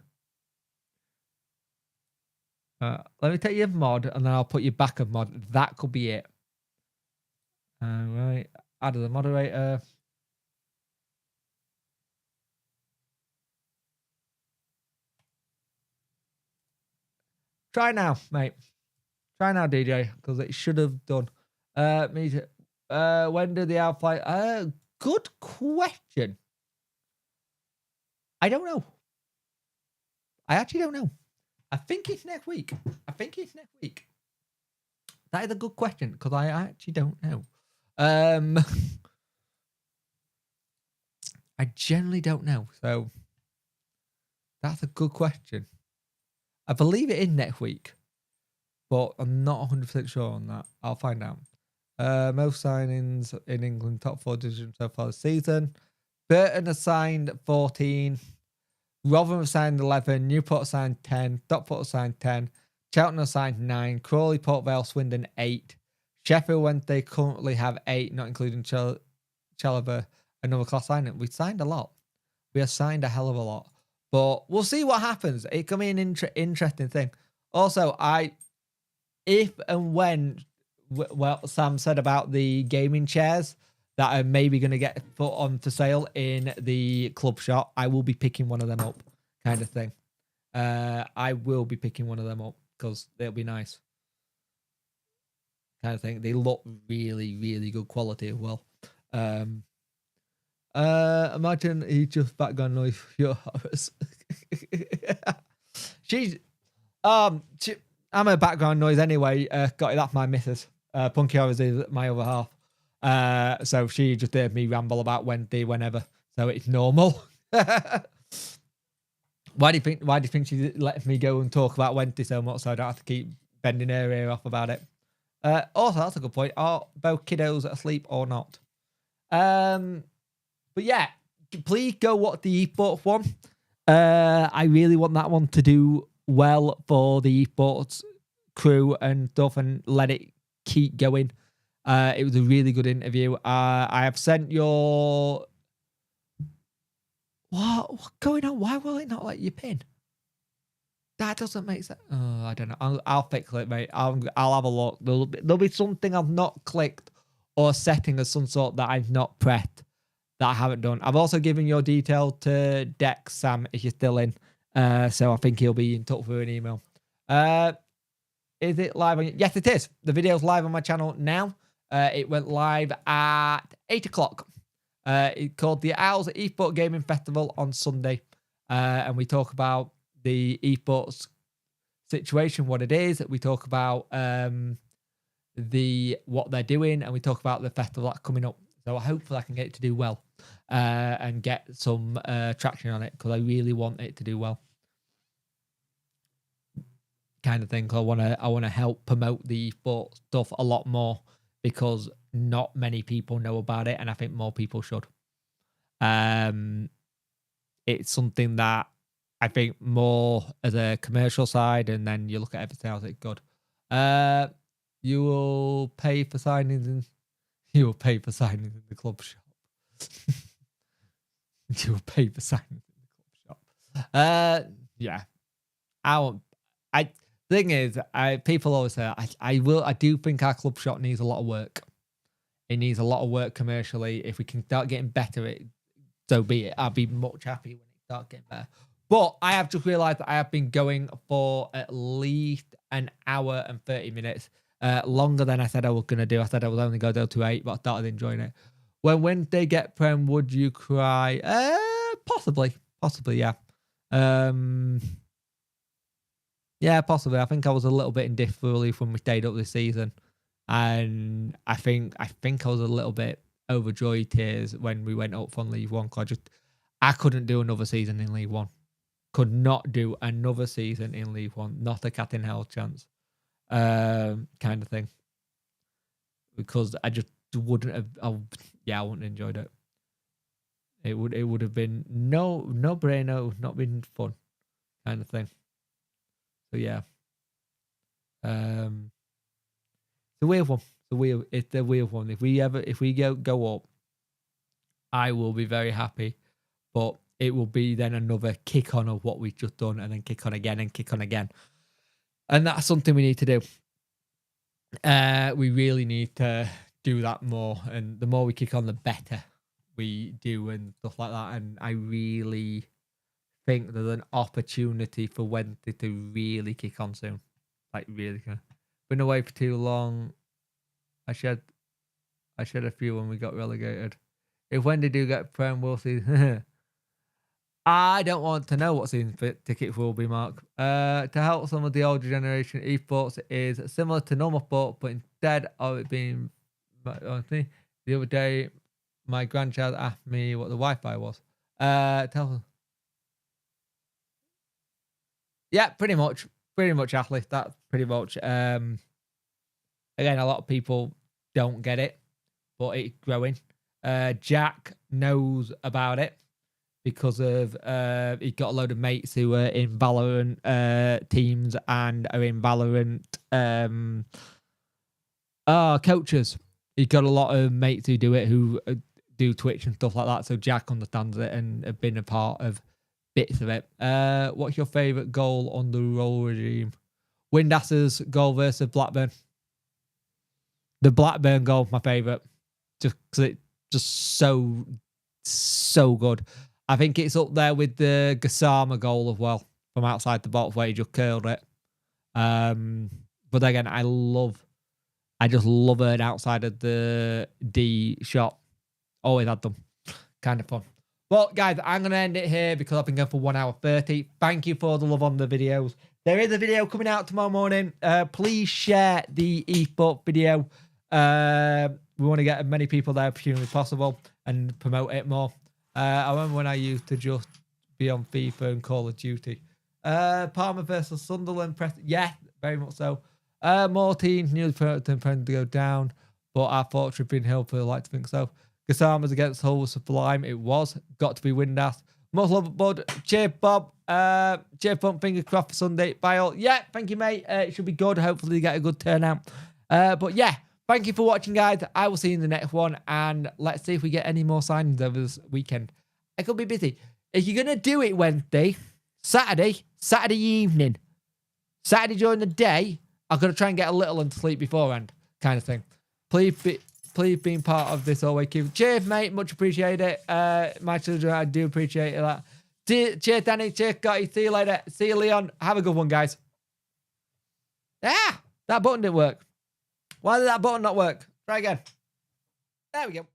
me take your mod and then I'll put you back a mod. That could be it. Right. Add as a moderator. Try now, mate. Try now, DJ, because it should have done. Me too. When do the outfly? Good question. I don't know. I actually don't know. I think it's next week. That is a good question because I actually don't know. I generally don't know. So that's a good question. I believe it is next week, but I'm not 100% sure on that. I'll find out. Most signings in England, top 4 division so far this season. Burton has signed 14. Rotherham have signed 11. Newport signed 10. Stockport signed 10. Cheltenham signed 9. Crawley, Port Vale, Swindon 8. Sheffield Wednesday currently have 8, not including Chelver, another class signing. We signed a lot. We have signed a hell of a lot. But we'll see what happens. It can be an interesting thing. Also, if and when, well, Sam said about the gaming chairs that are maybe going to get put on for sale in the club shop, I will be picking one of them up, kind of thing. I will be picking one of them up because they'll be nice, kind of thing. They look really, really good quality as well. Imagine he just background noise for your horrors. I'm a background noise anyway. Got it. That's my missus. Punky Horrors is my other half. So she just heard me ramble about Wednesday whenever. So it's normal. Why do you think she let me go and talk about Wednesday so much so I don't have to keep bending her ear off about it? Also, that's a good point. Are both kiddos asleep or not? But yeah, please go watch the Esports one. I really want that one to do well for the Esports crew and stuff and let it keep going. It was a really good interview. I have sent your... What's going on? Why will it not let you pin? That doesn't make sense. Oh, I don't know. I'll fix it, mate. I'll have a look. There'll be something I've not clicked or setting of some sort that I've not pressed that I haven't done. I've also given your detail to Dex, Sam, if you're still in. So I think he'll be in touch with an email. Is it live on? Yes, it is. The video's live on my channel now. It went live at 8 o'clock. It's called the Owls Esports Gaming Festival on Sunday. And we talk about the esports situation, what it is. We talk about what they're doing, and we talk about the festival that's coming up. So hopefully I can get it to do well and get some traction on it because I really want it to do well. Kind of thing. I want to help promote the esports stuff a lot more because not many people know about it, and I think more people should. It's something that I think more as a commercial side, and then you look at everything else, it's good. You will pay for signings in the club shop. You will pay for signings in the club shop. Yeah. Thing is, people always say I do think our club shop needs a lot of work. It needs a lot of work commercially. If we can start getting better, so be it. I'll be much happy when it starts getting better. But I have just realised that I have been going for at least an hour and 30 minutes. Longer than I said I was going to do. I said I was only going to go to 8, but I started enjoying it. When they get Prem, would you cry? Possibly, yeah. Yeah, possibly. I think I was a little bit indifferent when we stayed up this season. And I think I was a little bit overjoyed tears when we went up from League One. I couldn't do another season in League One. Could not do another season in League One. Not a cat in hell chance. Kind of thing. Because I just wouldn't have. I wouldn't have enjoyed it. It would have been no brainer. It would not been fun. Kind of thing. So yeah. It's a weird one. It's a weird one. If we go up, I will be very happy. But it will be then another kick on of what we've just done, and then kick on again and kick on again. And that's something we need to do. We really need to do that more. And the more we kick on, the better we do and stuff like that. And I really think there's an opportunity for Wednesday to really kick on soon. Like, really. Been away for too long. I shed a few when we got relegated. If Wendy do get Prem, we'll see. I don't want to know what season tickets will be, Mark. To help some of the older generation, esports is similar to normal sport, but instead of it being... The other day, my grandchild asked me what the Wi-Fi was. Tell them. Yeah, pretty much, Ashley. That's pretty much. Again, a lot of people don't get it, but it's growing. Jack knows about it because of he got a load of mates who are in Valorant teams and are in Valorant coaches. He got a lot of mates who do it, who do Twitch and stuff like that. So Jack understands it and have been a part of bits of it. What's your favourite goal on the roll regime? Windasser's goal versus Blackburn. The Blackburn goal, my favourite. Just because it's just so good. I think it's up there with the Gassama goal as well, from outside the box where he just curled it. But again, I just love it outside of the D shot. Always had them. Kind of fun. Well, guys, I'm going to end it here because I've been going for 1 hour 30. Thank you for the love on the videos. There is a video coming out tomorrow morning. Please share the eSport video. We want to get as many people there as humanly possible and promote it more. I remember when I used to just be on FIFA and Call of Duty. Parma versus Sunderland. Yeah, very much so. More teams nearly turned to go down, but our thoughts have been helpful. I like to think so. Gassama's against Hull was sublime. It was. Got to be Windass. Much love, bud. Cheer, Bob. Cheer, Pump. Fingers crossed for Sunday. Bye all. Yeah, thank you, mate. It should be good. Hopefully you get a good turnout. But yeah, thank you for watching, guys. I will see you in the next one, and let's see if we get any more signings over this weekend. I could be busy. If you're going to do it Wednesday, Saturday evening, Saturday during the day, I'm going to try and get a little into sleep beforehand, kind of thing. Please being part of this always. Cheers, mate. Much appreciate it. My children, I do appreciate that. Cheers, Danny. Cheers, Scotty. See you later. See you, Leon. Have a good one, guys. That button didn't work. Why did that button not work? Try again. There we go.